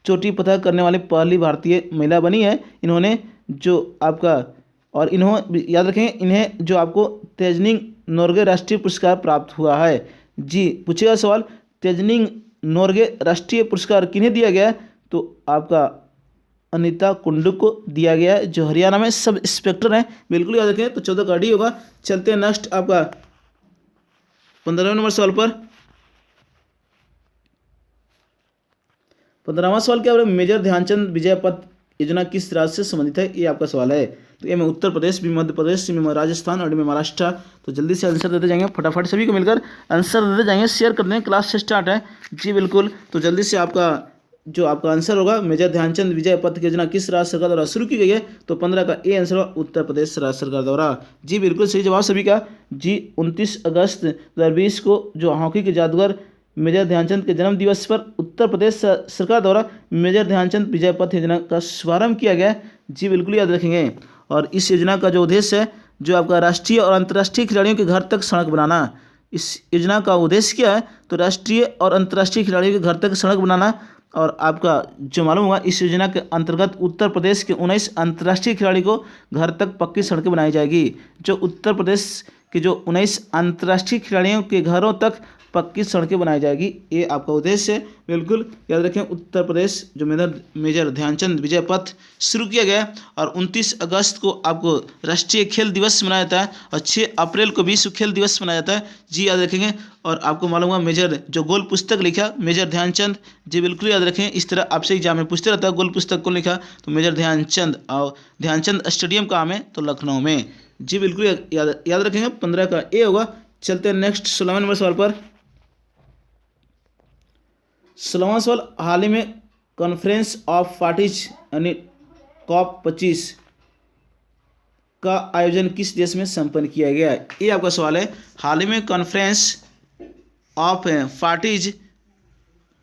चोटी पता करने वाली पहली भारतीय महिला बनी है इन्होंने। जो आपका और इन्हों याद रखें, इन्हें जो आपको तेजनिंग नोर्गे राष्ट्रीय पुरस्कार प्राप्त हुआ है। जी पूछेगा सवाल, तेजनिंग नोर्गे राष्ट्रीय पुरस्कार किन्हें दिया गया? तो आपका अनीता कुंडू को दिया गया है, जो हरियाणा में सब इंस्पेक्टर हैं। बिल्कुल याद रखें। तो 14 का डी होगा। चलते हैं नेक्स्ट आपका 15वें नंबर सवाल पर। 15वां सवाल क्या है? मेजर ध्यानचंद विजय पथ योजना किस राज्य से संबंधित है? ये आपका सवाल है। तो ए में उत्तर प्रदेश, बी मध्य प्रदेश, सी में राजस्थान और डी में महाराष्ट्र। तो जल्दी से आंसर देते जाएंगे, फटाफट सभी को मिलकर आंसर देते जाएंगे। शेयर कर दें, क्लास से स्टार्ट है। जी बिल्कुल। तो जल्दी से आपका जो आपका आंसर होगा, मेजर ध्यानचंद विजय पथ योजना किस राज्य सरकार द्वारा शुरू की गई है? तो 15 का ए आंसर होगा, उत्तर प्रदेश राज्य सरकार द्वारा। जी बिल्कुल सही जवाब सभी का। जी 29 अगस्त 2020 को जो हॉकी के जादूगर मेजर ध्यानचंद के जन्म दिवस पर उत्तर प्रदेश सरकार द्वारा मेजर ध्यानचंद विजय पथ योजना का शुभारंभ किया गया है। जी बिल्कुल याद रखेंगे। और इस योजना का जो उद्देश्य है, जो आपका राष्ट्रीय और अंतर्राष्ट्रीय खिलाड़ियों के घर तक सड़क बनाना। इस योजना का उद्देश्य क्या है? तो राष्ट्रीय और अंतर्राष्ट्रीय खिलाड़ियों के घर तक सड़क बनाना। और आपका जो मालूम हुआ, इस योजना के अंतर्गत उत्तर प्रदेश के 19 अंतर्राष्ट्रीय खिलाड़ी को घर तक पक्की सड़कें बनाई जाएगी। जो उत्तर प्रदेश के जो 19 अंतर्राष्ट्रीय खिलाड़ियों के घरों तक पक्की सड़कें बनाई जाएगी, ये आपका उद्देश्य है। बिल्कुल याद रखें, उत्तर प्रदेश जो मेजर ध्यानचंद विजय पथ शुरू किया गया है। और 29 अगस्त को आपको राष्ट्रीय खेल दिवस मनाया जाता है और 6 अप्रैल को विश्व खेल दिवस मनाया जाता है। जी याद रखेंगे। और आपको मालूम होगा, मेजर जो गोल पुस्तक लिखा मेजर ध्यानचंद, जी बिल्कुल याद रखें। इस तरह आपसे एग्जाम में पूछते रहता है गोल पुस्तक कौन लिखा? तो मेजर ध्यानचंद। और ध्यानचंद स्टेडियम कहाँ में? तो लखनऊ में। जी बिल्कुल याद रखेंगे। 15 का ए होगा। चलते हैं नेक्स्ट 16वें नंबर सवाल पर। 16वां सवाल, हाल ही में कॉन्फ्रेंस ऑफ पार्टीज यानी COP 25 का आयोजन किस देश में संपन्न किया गया है? ये आपका सवाल है। हाल ही में कॉन्फ्रेंस ऑफ पार्टीज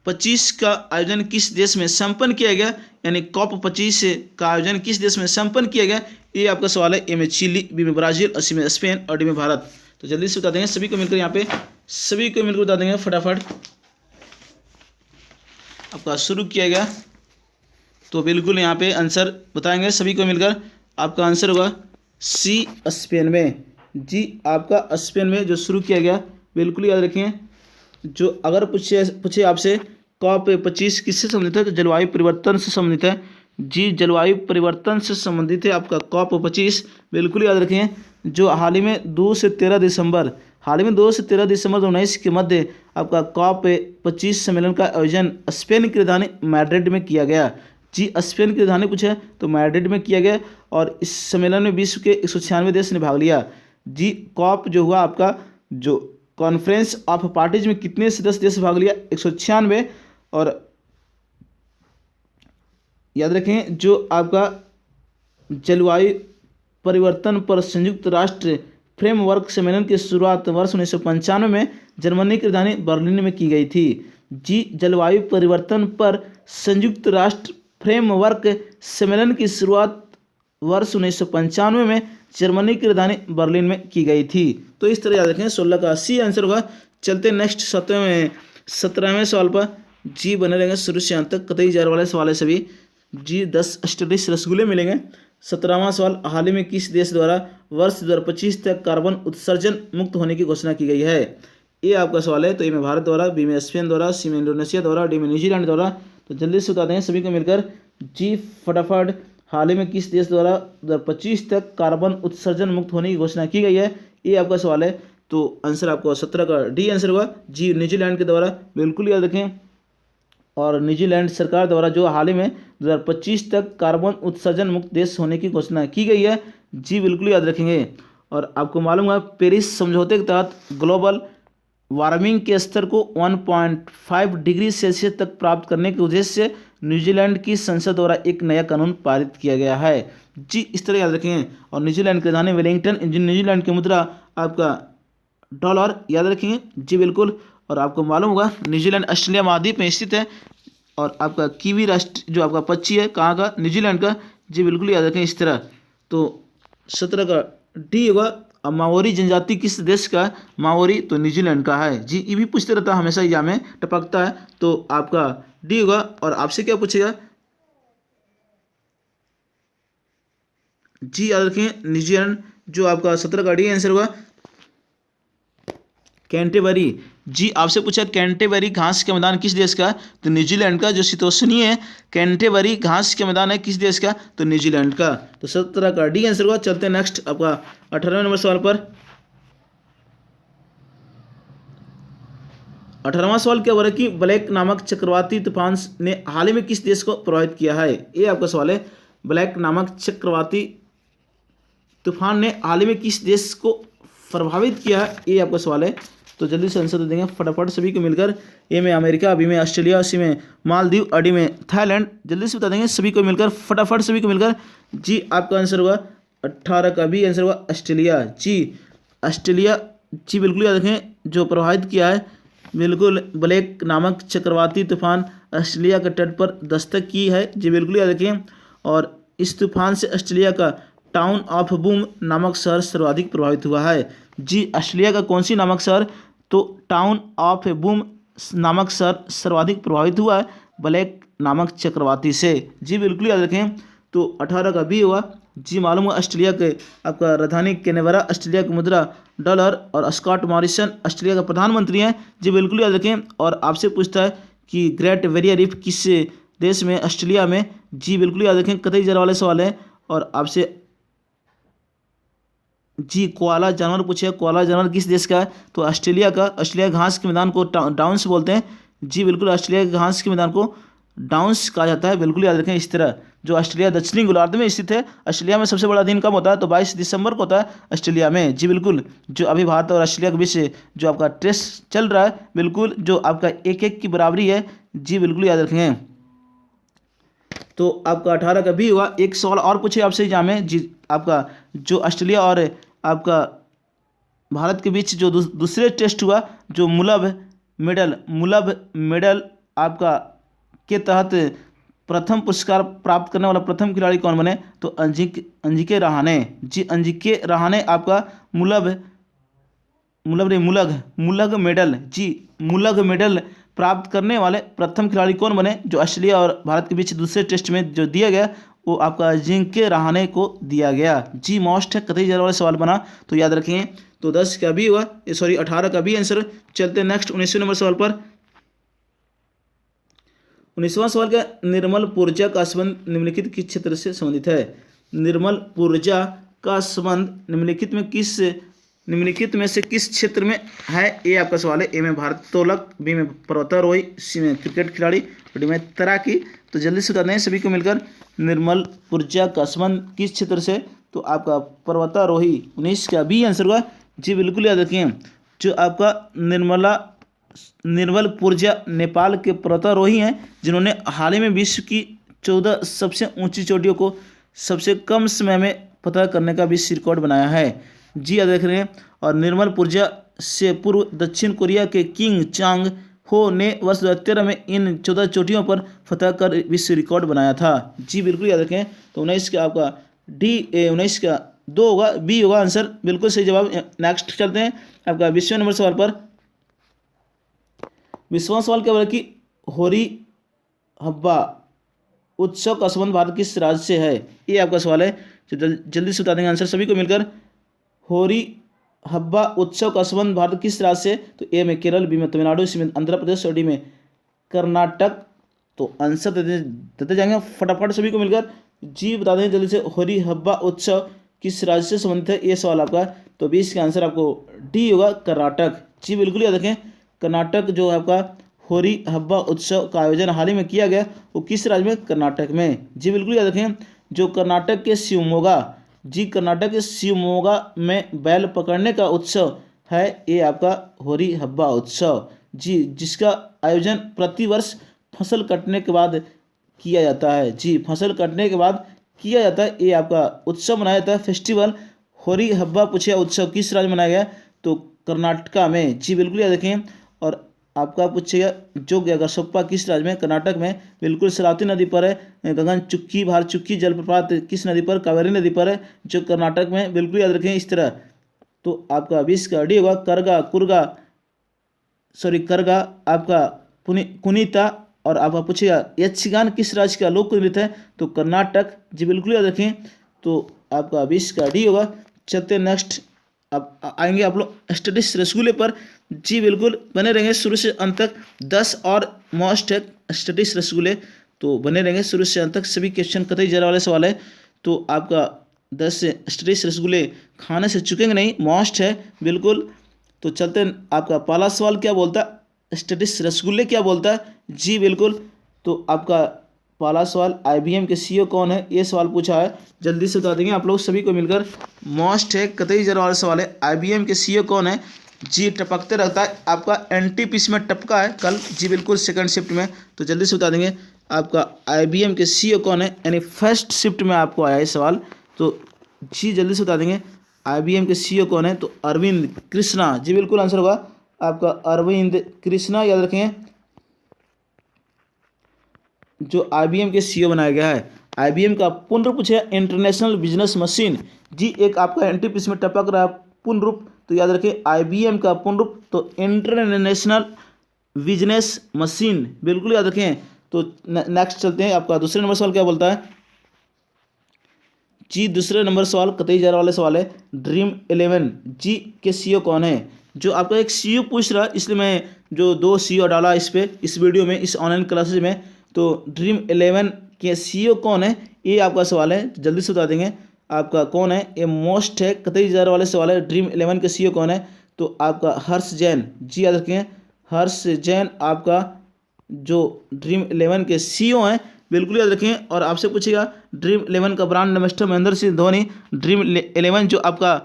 25 का आयोजन किस देश में संपन्न किया गया? यानी COP 25 का आयोजन किस देश में संपन्न किया गया? ये आपका सवाल है। ए में चिली, बी में ब्राजील, सी में स्पेन और डी में भारत। तो जल्दी से बता देंगे सभी को मिलकर, यहाँ पे सभी को मिलकर बता देंगे फटाफट। आपका शुरू किया गया, तो बिल्कुल यहाँ पे आंसर बताएंगे सभी को मिलकर। आपका आंसर होगा सी, स्पेन में। जी आपका स्पेन में जो शुरू किया गया, बिल्कुल याद रखें। जो अगर पूछे आपसे COP 25 किससे संबंधित है? तो जलवायु परिवर्तन से संबंधित है। जी जलवायु परिवर्तन से संबंधित है आपका COP 25। बिल्कुल याद रखें। जो हाल ही में 2 से 13 दिसंबर 2019 के मध्य आपका COP 25 सम्मेलन का आयोजन स्पेन की राजधानी मैड्रिड में किया गया। जी स्पेन की राजधानी पूछे तो मैड्रिड में किया गया। और इस सम्मेलन में विश्व के 196 देश ने भाग लिया। जी COP जो हुआ आपका, जो कॉन्फ्रेंस ऑफ पार्टीज में कितने सदस्य देश भाग लिया? 196। और याद रखें, जो आपका जलवायु परिवर्तन पर संयुक्त राष्ट्र फ्रेमवर्क सम्मेलन की शुरुआत वर्ष 1995 में जर्मनी की राजधानी बर्लिन में की गई थी। जी जलवायु परिवर्तन पर संयुक्त राष्ट्र फ्रेमवर्क सम्मेलन की शुरुआत वर्ष 1995 में जर्मनी की राजधानी बर्लिन में की गई थी। तो इस तरह याद रखें 16 का सी आंसर होगा। चलते नेक्स्ट 17वें सवाल पर। जी बने रहेंगे शुरू से अंत तक, कतई जार वाले सवाल है सभी। जी 10 स्टडीज रसगुल्ले मिलेंगे। 17वां सवाल, हाल ही में किस देश द्वारा वर्ष 2025 तक कार्बन उत्सर्जन मुक्त होने की घोषणा की गई है? ये आपका सवाल है। तो ए में भारत द्वारा, बी में स्पेन द्वारा, सी में इंडोनेशिया द्वारा, डी में न्यूजीलैंड द्वारा। तो जल्दी से बता दें सभी को मिलकर। जी फटाफट, हाल ही में किस देश द्वारा 2025 तक कार्बन उत्सर्जन मुक्त होने की घोषणा की गई है? ये आपका सवाल है। तो आंसर आपको 17 का डी आंसर होगा। जी न्यूजीलैंड के द्वारा, बिल्कुल याद रखें। और न्यूजीलैंड सरकार द्वारा जो हाल ही में 2025 तक कार्बन उत्सर्जन मुक्त देश होने की घोषणा की गई है। जी बिल्कुल याद रखेंगे। और आपको मालूम है पेरिस समझौते के तहत ग्लोबल वार्मिंग के स्तर को 1.5 डिग्री सेल्सियस तक प्राप्त करने के उद्देश्य से न्यूजीलैंड की संसद द्वारा एक नया कानून पारित किया गया है। जी इस तरह याद रखेंगे। और न्यूजीलैंड की राजधानी वेलिंगटन, न्यूजीलैंड की मुद्रा आपका डॉलर, याद रखेंगे। जी बिल्कुल। और आपको मालूम होगा न्यूजीलैंड ऑस्ट्रेलिया महाद्वीप में स्थित है। और आपका कीवी राष्ट्र जो आपका पक्षी है कहाँ का? न्यूजीलैंड का। जी बिल्कुल याद रखें इस तरह। तो 17 का डी होगा। अब माओरी जनजाति किस देश का? माओरी तो न्यूजीलैंड का है। जी ये भी पूछते रहता है हमेशा, एग्जाम में टपकता है। तो आपका डी होगा। और आपसे क्या पूछेगा? जी याद रखें न्यूजीलैंड, जो आपका 17 का डी आंसर होगा। कैंटेबरी, जी आपसे पूछा कैंटेबरी घास के मैदान किस देश का? तो न्यूजीलैंड का। जो शीतोष्णीय है कैंटेबरी घास के मैदान है किस देश का? तो न्यूजीलैंड का। तो 17 का डी आंसर हुआ। चलते हैं नेक्स्ट आपका 18वें नंबर सवाल पर। 18वां सवाल क्या हो रहा है कि ब्लैक नामक चक्रवाती तूफान ने हाल ही में किस देश को प्रभावित किया है? ये आपका सवाल है। ब्लैक नामक चक्रवाती तूफान ने हाल ही में किस देश को प्रभावित किया है? ये आपका सवाल है। तो जल्दी से आंसर दे देंगे फटाफट सभी को मिलकर। ए में अमेरिका, बी में ऑस्ट्रेलिया, सी में मालदीव और डी में थाईलैंड। जल्दी से बता देंगे सभी को मिलकर, फटाफट सभी को मिलकर। जी आपका आंसर होगा 18 का भी आंसर होगा ऑस्ट्रेलिया। जी ऑस्ट्रेलिया, जी बिल्कुल याद रखें। जो प्रभावित किया है बिल्कुल ब्लैक नामक चक्रवाती तूफान ऑस्ट्रेलिया के तट पर दस्तक की है। जी बिल्कुल याद रखें। और इस तूफान से ऑस्ट्रेलिया का टाउन ऑफ बूम नामक शहर सर्वाधिक प्रभावित हुआ है। जी ऑस्ट्रेलिया का कौन सी नामक शहर? तो टाउन ऑफ बूम नामक शहर सर्वाधिक प्रभावित हुआ है ब्लैक नामक चक्रवाती से। जी बिल्कुल याद रखें। तो 18 का भी हुआ। जी मालूम हुआ ऑस्ट्रेलिया के आपका राजधानी कैनबरा, ऑस्ट्रेलिया की मुद्रा डॉलर। और स्कॉट मॉरिसन ऑस्ट्रेलिया का प्रधानमंत्री हैं। जी बिल्कुल याद रखें। और आपसे पूछता है कि ग्रेट बैरियर रीफ किस देश में? ऑस्ट्रेलिया में। जी बिल्कुल याद रखें, कतई जरा वाले सवाल है। और आपसे जी कोआला जानवर पूछे, कोआला जानवर किस देश का है? तो ऑस्ट्रेलिया का। ऑस्ट्रेलिया घास के मैदान को डाउन्स बोलते हैं। जी बिल्कुल, ऑस्ट्रेलिया के घास के मैदान को डाउन्स कहा जाता है। बिल्कुल याद रखें इस तरह। जो ऑस्ट्रेलिया दक्षिणी गोलार्ध में स्थित है। ऑस्ट्रेलिया में सबसे बड़ा दिन कब होता है? तो 22 दिसंबर को होता है ऑस्ट्रेलिया में। जी बिल्कुल। जो अभी भारत और ऑस्ट्रेलिया के बीच जो आपका टेस्ट चल रहा है, बिल्कुल जो आपका 1-1 की बराबरी है। जी बिल्कुल याद रखेंगे। तो आपका 18 का भी हुआ। एक सवाल और पूछे आपसे एग्जाम में। जी आपका जो ऑस्ट्रेलिया और आपका भारत के बीच जो दूसरे टेस्ट हुआ, जो मुलब मेडल आपका के तहत प्रथम पुरस्कार प्राप्त करने वाला प्रथम खिलाड़ी कौन बने? तो अंजिके रहाणे। जी अंजिके रहाणे आपका मुलग मेडल। जी मुलग मेडल प्राप्त करने वाले प्रथम खिलाड़ी कौन बने? जो ऑस्ट्रेलिया और भारत के बीच दूसरे टेस्ट में जो दिया गया वो आपका अजिंक्य रहाणे को दिया गया। जी मोस्ट है कतई जरा वाला सवाल बना, तो याद रखिए। तो 10 का भी हुआ, सॉरी 18 का भी आंसर। चलते हैं नेक्स्ट 19वें नंबर सवाल पर। 19वां सवाल का निर्मल पूर्जा का संबंध निम्नलिखित किस क्षेत्र से संबंधित है? निर्मल पूर्जा का संबंध निम्नलिखित में से किस क्षेत्र में है? ये आपका सवाल है। ए में भारोत्तोलक, बी में पर्वतारोही, सी में क्रिकेट खिलाड़ी, डी में तैराकी। तो जल्दी से बता दें सभी को मिलकर निर्मल पूर्जा का संबंध किस क्षेत्र से? तो आपका पर्वतारोही। 19 का भी आंसर हुआ। जी बिल्कुल याद रखिए। जो आपका निर्मल पूर्जा नेपाल के पर्वतारोही हैं, जिन्होंने हाल ही में विश्व की 14 सबसे ऊंची चोटियों को सबसे कम समय में फतह करने का विश्व रिकॉर्ड बनाया है। जी याद रख रहे हैं। और निर्मल पूर्जा से पूर्व दक्षिण कोरिया के किंग चांग हो ने वर्ष 2013 में इन 14 चोटियों पर फतह कर विश्व रिकॉर्ड बनाया था। जी बिल्कुल याद रखें। तो 19 का आपका डी 19 का 2 होगा, बी होगा आंसर, बिल्कुल सही जवाब। नेक्स्ट चलते हैं आपका 20वें नंबर सवाल पर। 20वां सवाल क्या बोला कि होरी हब्बा उत्सव का संबंध भारत किस राज्य से है? ये आपका सवाल है, तो जल्दी से बता देंगे आंसर सभी को मिलकर। होरी हब्बा उत्सव का संबंध भारत किस राज्य से? तो ए में केरल, बी में तमिलनाडु, सी में आंध्र प्रदेश और डी में कर्नाटक। तो आंसर देते जाएंगे फटाफट सभी को मिलकर। जी बता दें जल्दी से, होरी हब्बा उत्सव किस राज्य से संबंधित है? ये सवाल आपका। तो 20 का आंसर आपको डी होगा, कर्नाटक। जी बिल्कुल याद रखें, कर्नाटक जो है आपका होरी हब्बा उत्सव का आयोजन हाल ही में किया गया, वो किस राज्य में? कर्नाटक में। जी बिल्कुल याद रखें, जो कर्नाटक के शिवमोगा, जी कर्नाटक के शिवमोगा में बैल पकड़ने का उत्सव है, ये आपका होरी हब्बा उत्सव। जी, जिसका आयोजन प्रतिवर्ष फसल कटने के बाद किया जाता है। जी, फसल कटने के बाद किया जाता है, ये आपका उत्सव मनाया जाता है, फेस्टिवल। होरी हब्बा पूछिया उत्सव किस राज्य में मनाया गया? तो कर्नाटका में। जी बिल्कुल याद रखें। और आपका पूछेगा जो गगसोप्पा किस राज्य में? कर्नाटक में। बिल्कुल शरावती नदी पर है। गगन चुक्की भार चुक्की जलप्रपात किस नदी पर? कावेरी नदी पर है, जो कर्नाटक में। बिल्कुल याद रखें इस तरह। तो आपका 20 का डी होगा, करगा कुरगा, सॉरी करगा आपका कुनीता। और आपका पूछेगा यक्षगान किस राज्य का लोक नृत्य है? तो कर्नाटक। जी बिल्कुल याद रखें। तो आपका 20 का डी होगा। चलते नेक्स्ट, अब आएंगे आप लोग स्टडीज रसगुल्ले पर। जी बिल्कुल बने रहेंगे शुरू से अंत तक। 10 और मोस्ट है स्टडीज रसगुल्ले, तो बने रहेंगे शुरू से अंत तक। सभी क्वेश्चन कतई जरा वाले सवाल है। तो आपका 10 से स्टडीज रसगुल्ले खाने से चुकेंगे नहीं, मोस्ट है बिल्कुल। तो चलते हैं, आपका पहला सवाल क्या बोलता है? स्टडीज रसगुल्ले क्या बोलता है? जी बिल्कुल। तो आपका पहला सवाल, IBM के CEO कौन है? ये सवाल पूछा है, जल्दी से बता देंगे आप लोग सभी को मिलकर। मोस्ट है कतई जरा वाला सवाल है, IBM के CEO कौन है? जी टपकते रहता है, आपका NTPC में टपका है कल। जी बिल्कुल सेकंड शिफ्ट में। तो जल्दी से बता देंगे आपका IBM के CEO कौन है, यानी फर्स्ट शिफ्ट में आपको आया है सवाल। तो जी जल्दी से बता देंगे IBM के CEO कौन है? तो अरविंद कृष्णा। जी बिल्कुल आंसर होगा आपका अरविंद कृष्णा, याद रखें, जो IBM के CEO बनाया गया है। IBM का पूर्ण रूप पूछे इंटरनेशनल बिजनेस मशीन। जी एक आपका NTPC में टपक रहा है पूर्ण रूप, तो याद रखें IBM का पूर्ण रूप तो इंटरनेशनल बिजनेस मशीन, बिल्कुल याद रखें। तो नेक्स्ट चलते हैं, आपका दूसरे नंबर सवाल क्या बोलता है? जी दूसरे नंबर सवाल कतई जा वाले सवाल है, ड्रीम 11 जी के CEO कौन है? जो आपका एक CEO पूछ रहा है, इसलिए मैं जो 2 CEO डाला इस पे, इस वीडियो में, इस ऑनलाइन क्लासेज में। तो ड्रीम 11 के CEO कौन है, ये आपका सवाल है, जल्दी से बता देंगे आपका कौन है। ये मोस्ट है कतई जा वाले सवाल है, ड्रीम 11 के CEO कौन है? तो आपका हर्ष जैन। जी याद रखें, हर्ष जैन आपका जो ड्रीम 11 के CEO हैं, बिल्कुल याद रखें। और आपसे पूछेगा ड्रीम 11 का brand ambassador Mahendra Singh Dhoni. Dream 11 जो आपका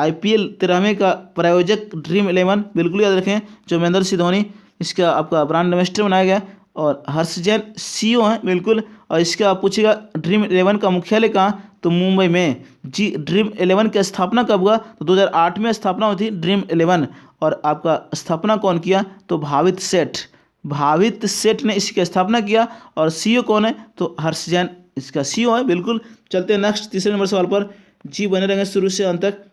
IPL 13वें का प्रायोजक ड्रीम 11, बिल्कुल याद रखें, जो महेंद्र सिंह धोनी, इसका आपका ब्रांड एम्बेसडर बनाया गया। और हर्ष जैन CEO हैं बिल्कुल। और इसका आप पूछेगा ड्रीम 11 का मुख्यालय कहाँ? तो मुंबई में। जी ड्रीम 11 की स्थापना कब हुआ? तो 2008 में स्थापना हुई थी ड्रीम 11। और आपका स्थापना कौन किया? तो भावित सेठ, भावित सेठ ने इसकी स्थापना किया। और CEO कौन है? तो हर्ष जैन इसका CEO है, बिल्कुल। चलते हैं नेक्स्ट तीसरे नंबर सवाल पर। जी बने रहेंगे शुरू से अंत तक।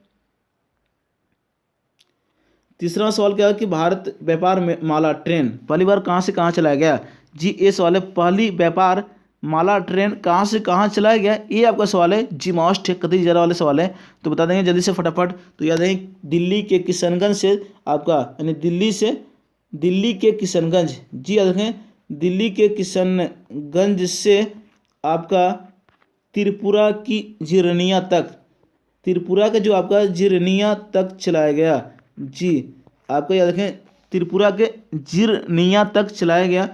तीसरा सवाल क्या है कि भारत व्यापार माला ट्रेन पहली बार कहाँ से कहाँ चलाया गया? जी ये सवाल है, पहली व्यापार माला ट्रेन कहाँ से कहाँ चलाया गया, ये आपका सवाल है। जी मोस्ट है कतई जरा वाले सवाल है, तो बता देंगे जल्दी से फटाफट। तो याद है दिल्ली के किशनगंज से आपका, यानी दिल्ली के किशनगंज। जी याद रखें, दिल्ली के किशनगंज से आपका त्रिपुरा की जिरनिया तक, त्रिपुरा का जो आपका जिरनिया तक चलाया गया। जी आपका याद रखें, त्रिपुरा के जिरनिया तक चलाया गया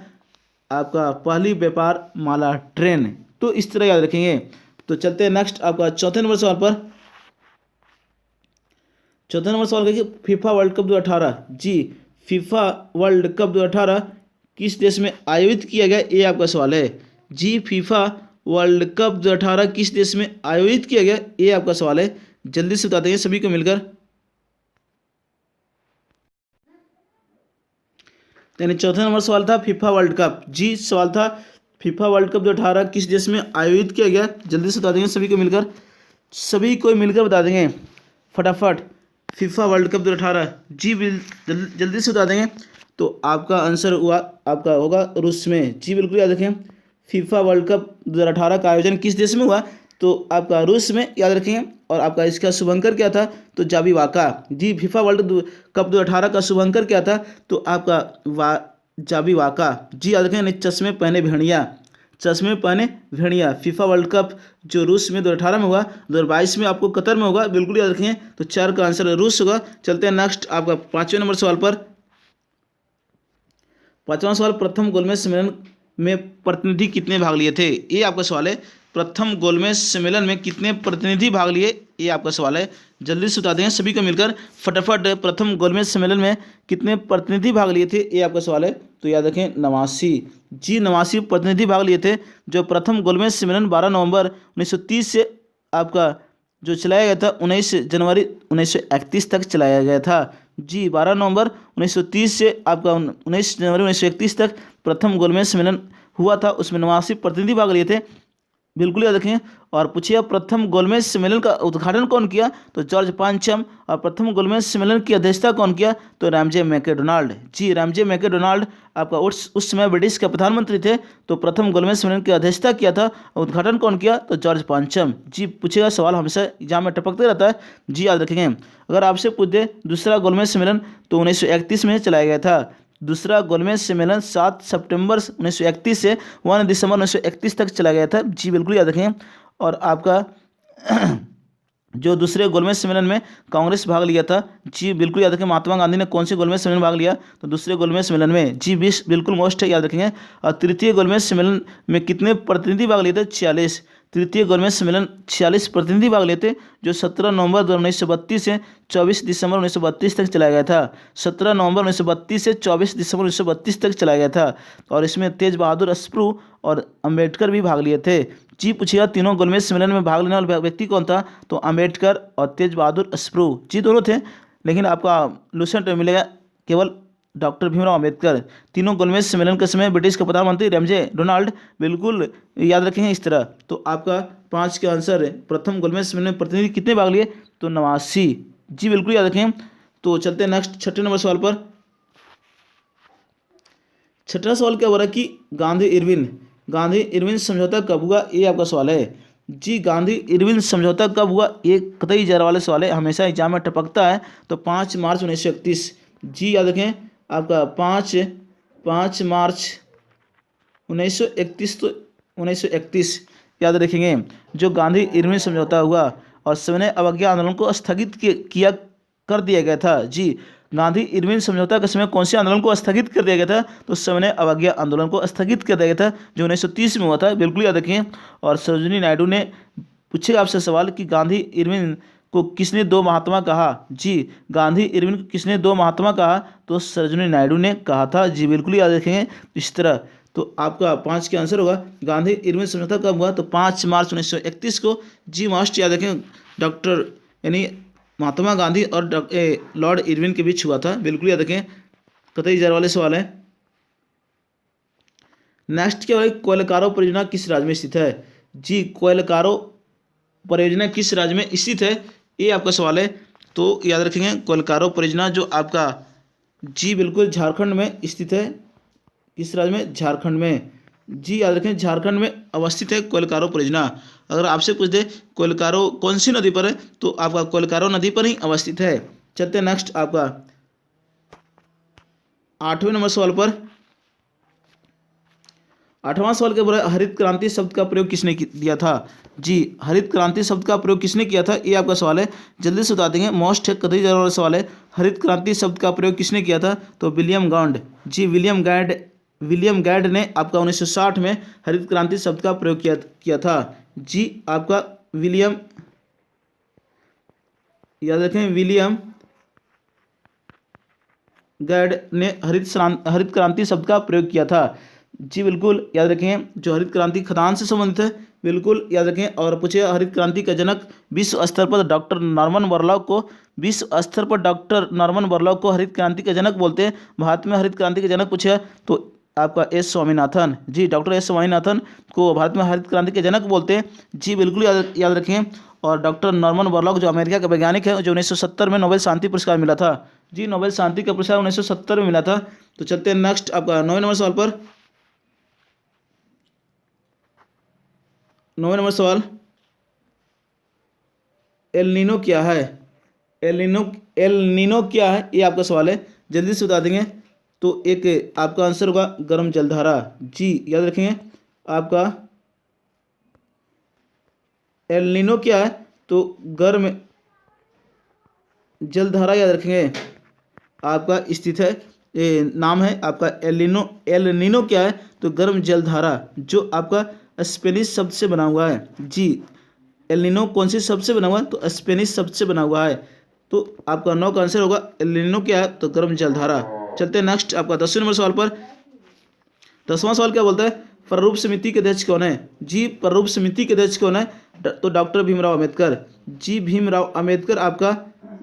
आपका पहली व्यापार माला ट्रेन। तो इस तरह याद रखेंगे। तो चलते हैं नेक्स्ट, आपका चौथे नंबर सवाल पर। चौथा नंबर सवाल है फीफा वर्ल्ड कप 2018। जी फीफा वर्ल्ड कप 2018 किस देश में आयोजित किया गया, ये आपका सवाल है। जी फीफा वर्ल्ड कप 2018 किस देश में आयोजित किया गया, ये आपका सवाल है, जल्दी से बताते हैं सभी को मिलकर। यानी चौथा नंबर सवाल था फीफा वर्ल्ड कप। जी सवाल था फीफा वर्ल्ड कप 2018 किस देश में आयोजित किया गया? जल्दी से बता देंगे सभी को मिलकर बता देंगे फटाफट। फीफा वर्ल्ड कप 2018 जी जल्दी से बता देंगे। तो आपका आंसर हुआ आपका होगा रूस में। जी बिल्कुल याद रखें, फीफा वर्ल्ड कप 2018 का आयोजन किस देश में हुआ? तो आपका रूस में, याद रखेंगे। और आपका इसका शुभंकर क्या था? तो जावी वाका। जी फीफा वर्ल्ड कप 2018 का शुभंकर क्या था? तो आपका जावी वाका। जी याद रखें। चश्मे पहने भेड़िया फीफा वर्ल्ड कप जो रूस में 2018 में हुआ, 2022 में आपको कतर में होगा। बिल्कुल याद रखें। तो 4 का आंसर रूस होगा। चलते हैं नेक्स्ट आपका 5वें नंबर सवाल पर। 5वां सवाल, प्रथम गोलमेज सम्मेलन में प्रतिनिधि कितने भाग लिए थे? ये आपका सवाल है। प्रथम गोलमेज सम्मेलन में कितने प्रतिनिधि भाग लिए? ये आपका सवाल है। जल्दी से बता दें सभी को मिलकर फटाफट। प्रथम गोलमेज सम्मेलन में कितने प्रतिनिधि भाग लिए थे? ये आपका सवाल है। तो याद रखें 89। जी 89 प्रतिनिधि भाग लिए थे। जो प्रथम गोलमेज सम्मेलन 12 नवंबर 1930 से आपका जो चलाया गया था 19 जनवरी 1931 तक चलाया गया था। जी 12 नवंबर 1930 से आपका 19 जनवरी 1931 तक प्रथम गोलमेज सम्मेलन हुआ था। उसमें 89 प्रतिनिधि भाग लिए थे। बिल्कुल याद रखें। और पूछिए प्रथम गोलमेज सम्मेलन का उद्घाटन कौन किया? तो जॉर्ज पांचम। और प्रथम गोलमेज सम्मेलन की अध्यक्षता कौन किया? तो रैमजे मैकडोनाल्ड। जी रैमजे मैकडोनाल्ड आपका उस समय ब्रिटिश के प्रधानमंत्री थे। तो प्रथम गोलमेज सम्मेलन की अध्यक्षता किया था। उद्घाटन कौन किया? तो जॉर्ज पांचम। जी पूछेगा सवाल, हमेशा एग्जाम में टपकते रहता है। जी याद रखेंगे। अगर आपसे पूछ दे दूसरा गोलमेज सम्मेलन, तो 1931 में चलाया गया था। दूसरा गोलमेज सम्मेलन 7 सितंबर 1931 से 1 दिसंबर 1931 तक चला गया था। जी बिल्कुल याद रखें। और आपका जो दूसरे गोलमेज सम्मेलन में कांग्रेस भाग लिया था। जी बिल्कुल याद रखें। महात्मा गांधी ने कौन से गोलमेज सम्मेलन में भाग लिया? तो दूसरे गोलमेज सम्मेलन में। जी 20 बिल्कुल मोस्ट है, याद रखेंगे। और तृतीय गोलमेज सम्मेलन में कितने प्रतिनिधि भाग लिए थे? 46। तृतीय गोलमेज सम्मेलन 46 प्रतिनिधि भाग लिए थे, जो 17 नवंबर 1932 से 24 दिसंबर 1932 तक चलाया गया था। 17 नवंबर 1932 से 24 दिसंबर 1932 तक चलाया गया था। और इसमें तेज बहादुर अस्प्रू और अंबेडकर भी भाग लिए थे। जी पूछिएगा तीनों गोलमेज सम्मेलन में भाग लेने वाला व्यक्ति कौन था? तो अंबेडकर और तेज बहादुर अस्प्रू। जी दोनों थे, लेकिन आपका लूसेंट मिलेगा केवल डॉक्टर भीमराव अंबेडकर। तीनों गोलमेज सम्मेलन के समय ब्रिटिश के प्रधानमंत्री रैमजे डोनाल्ड। बिल्कुल याद रखेंगे इस तरह। तो आपका 5 का आंसर है। प्रथम गोलमेज सम्मेलन में प्रतिनिधि कितने भाग लिए? तो 89। जी बिल्कुल याद रखें। तो चलते हैं नेक्स्ट 6ठे नंबर सवाल पर। 6ठा सवाल क्या हो रहा है कि गांधी इरविन समझौता कब हुआ? ये आपका सवाल है। जी गांधी इरविन समझौता कब हुआ? ये कतई जरा वाले सवाल है, हमेशा एग्जाम में टपकता है। तो 5 मार्च 1931। जी याद रखें। आपका 5 मार्च 1931। तो 1931 याद रखेंगे। जो गांधी इरविन समझौता हुआ और सविनय अवज्ञा आंदोलन को स्थगित किया कर दिया गया था। जी गांधी इरविन समझौता के समय कौन से आंदोलन को स्थगित कर दिया गया था? तो सविनय अवज्ञा आंदोलन को स्थगित कर दिया गया था, जो 1930 में हुआ था। बिल्कुल याद रखें। और सरोजिनी नायडू ने पूछेगा आपसे सवाल कि गांधी इरविन को किसने 2 महात्मा कहा? जी गांधी इरविन को किसने 2 महात्मा कहा? तो सरोजिनी नायडू ने कहा था। जी बिल्कुल याद रखेंगे इस तरह। तो आपका 5 का आंसर होगा। गांधी इरविन समझौता कब हुआ? तो 5 मार्च 1931 को। जी मस्ट याद रखें। डॉक्टर यानी महात्मा गांधी और लॉर्ड इरविन के बीच हुआ था। बिल्कुल याद रखें। कतई जरा वाले सवाल है। नेक्स्ट क्या है? कोयलकारो परियोजना किस राज्य में स्थित है? जी कोयलकारो परियोजना किस राज्य में स्थित है? ये आपका सवाल है। तो याद रखेंगे कोयलकारो परियोजना जो आपका जी बिल्कुल झारखंड में स्थित है। किस राज्य में? झारखंड में। जी याद रखें झारखंड में अवस्थित है कोयलकारो परियोजना। अगर आपसे पूछ दे कोयलकारो कौन सी नदी पर है, तो आपका कोयलकारो नदी पर ही अवस्थित है। चलते हैं नेक्स्ट आपका 8वें नंबर सवाल पर। 8वां सवाल के बोला हरित क्रांति शब्द का प्रयोग किसने दिया था? जी हरित क्रांति शब्द का प्रयोग किसने किया था? ये आपका सवाल है। जल्दी से बता देंगे। मोस्ट है, कतई जरूर सवाल है। हरित क्रांति शब्द का प्रयोग किसने किया था? तो विलियम गाउंड। जी विलियम गाइड ने आपका 1960 में हरित क्रांति शब्द का प्रयोग किया था। जी आपका विलियम, याद रखें विलियम गाइड ने हरित क्रांति शब्द का प्रयोग किया था। जी बिल्कुल याद रखें। जो हरित क्रांति खदान से संबंधित है, बिल्कुल याद रखें। और पूछे हरित क्रांति का जनक विश्व स्तर पर डॉक्टर नॉर्मन बोरलॉग को हरित क्रांति का जनक बोलते हैं। भारत में हरित क्रांति का जनक पूछे तो आपका एस स्वामीनाथन। जी, डॉक्टर एस स्वामीनाथन को भारत में हरित क्रांति के जनक बोलते हैं। जी बिल्कुल याद रखें। और डॉक्टर नॉर्मन बोरलॉग जो अमेरिका का वैज्ञानिक है, जो 1970 में नोबेल शांति पुरस्कार मिला था। जी, नोबेल शांति का पुरस्कार 1970 में मिला था। तो चलते हैं नेक्स्ट आपका 9वें नंबर सवाल पर। 9वें नंबर सवाल, एल नीनो क्या है? एल नीनो क्या है, ये आपका सवाल है, जल्दी से बता देंगे। तो एक आपका आंसर होगा गर्म जलधारा। जी याद रखेंगे आपका एल नीनो क्या है, तो गर्म जलधारा याद रखेंगे आपका स्थित है, ये नाम है आपका एल नीनो क्या है, तो गर्म जलधारा, जो आपका स्पेनिश शब्द से बना हुआ है। जी, एल नीनो कौन से शब्द से बना हुआ है, तो स्पेनिश शब्द से बना हुआ है। तो आपका 9 का आंसर होगा एल नीनो क्या है, तो गर्म जलधारा। चलते हैं नेक्स्ट आपका 10वें नंबर सवाल पर। 10वां सवाल क्या बोलता है, प्रारूप समिति के अध्यक्ष कौन है? जी, प्रारूप समिति के अध्यक्ष कौन है, तो डॉक्टर भीमराव अम्बेडकर। जी, भीमराव अम्बेडकर आपका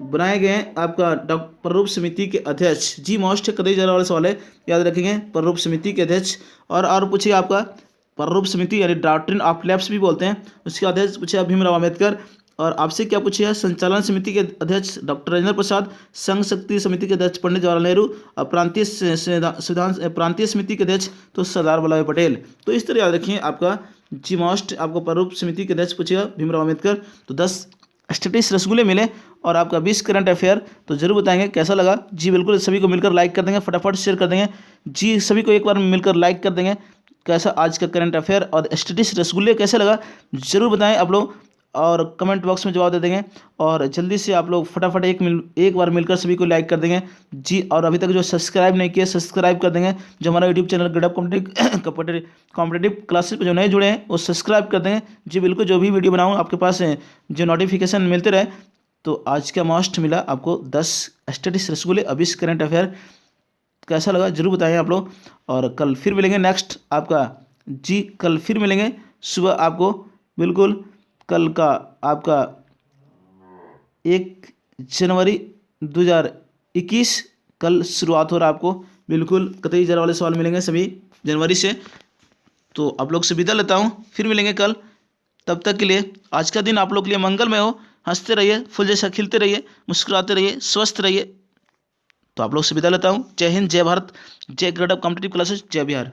बनाए गए हैं आपका प्रारूप समिति के अध्यक्ष। जी, मोस्ट कतई जाने वाला सवाल है, याद रखेंगे प्रारूप समिति के अध्यक्ष। और पूछिए आपका प्रारूप समिति यानी डॉक्ट्रिन ऑफ लैब्स भी बोलते हैं, उसके अध्यक्ष पूछे भीमराव अम्बेडकर। और आपसे क्या पूछिए, संचालन समिति के अध्यक्ष डॉक्टर राजेंद्र प्रसाद, संघ शक्ति समिति के अध्यक्ष पंडित जवाहरलाल नेहरू, और प्रांतीय समिति के अध्यक्ष तो सरदार वल्लभ भाई पटेल। तो इस तरह याद रखिए आपका जी मोस्ट आपको प्रारूप समिति के अध्यक्ष पूछेगा भीमराव अम्बेडकर। तो 10 स्टेटिस रसगुल्ले मिले और आपका 20 करंट अफेयर। तो जरूर बताएंगे कैसा लगा। जी बिल्कुल, सभी को मिलकर लाइक कर देंगे, फटाफट शेयर कर देंगे। जी, सभी को एक बार मिलकर लाइक कर देंगे। कैसा आज का करंट अफेयर और स्टेटिस रसगुल्ले कैसे लगा जरूर बताएं आप लोग, और कमेंट बॉक्स में जवाब दे देंगे। और जल्दी से आप लोग फटाफट एक बार मिलकर सभी को लाइक कर देंगे। जी, और अभी तक जो सब्सक्राइब नहीं किए सब्सक्राइब कर देंगे। जो हमारा YouTube channel grade competitive classes पर जो नए जुड़े हैं वो सब्सक्राइब कर देंगे। जी बिल्कुल, जो भी वीडियो बनाऊँ आपके पास जो नोटिफिकेशन मिलते रहे। तो आज का मोस्ट मिला आपको 10 स्टेटिस रसगुल्ले, 20 करंट अफेयर। कैसा लगा जरूर बताएं आप लोग। और कल फिर मिलेंगे नेक्स्ट आपका। जी, कल फिर मिलेंगे सुबह आपको बिल्कुल। कल का आपका 1 जनवरी 2021 कल शुरुआत हो रहा है आपको बिल्कुल। कतई जरा वाले सवाल मिलेंगे सभी जनवरी से। तो आप लोग से विदा लेता हूँ, फिर मिलेंगे कल। तब तक के लिए आज का दिन आप लोग के लिए मंगलमय हो। हंसते रहिए, फूल जैसा खिलते रहिए, मुस्कुराते रहिए, स्वस्थ रहिए। तो आप लोग से विदा लेता हूँ। जय हिंद, जय भारत, जय ग्रेड कॉम्पिटिटिव क्लासेस, जय बिहार।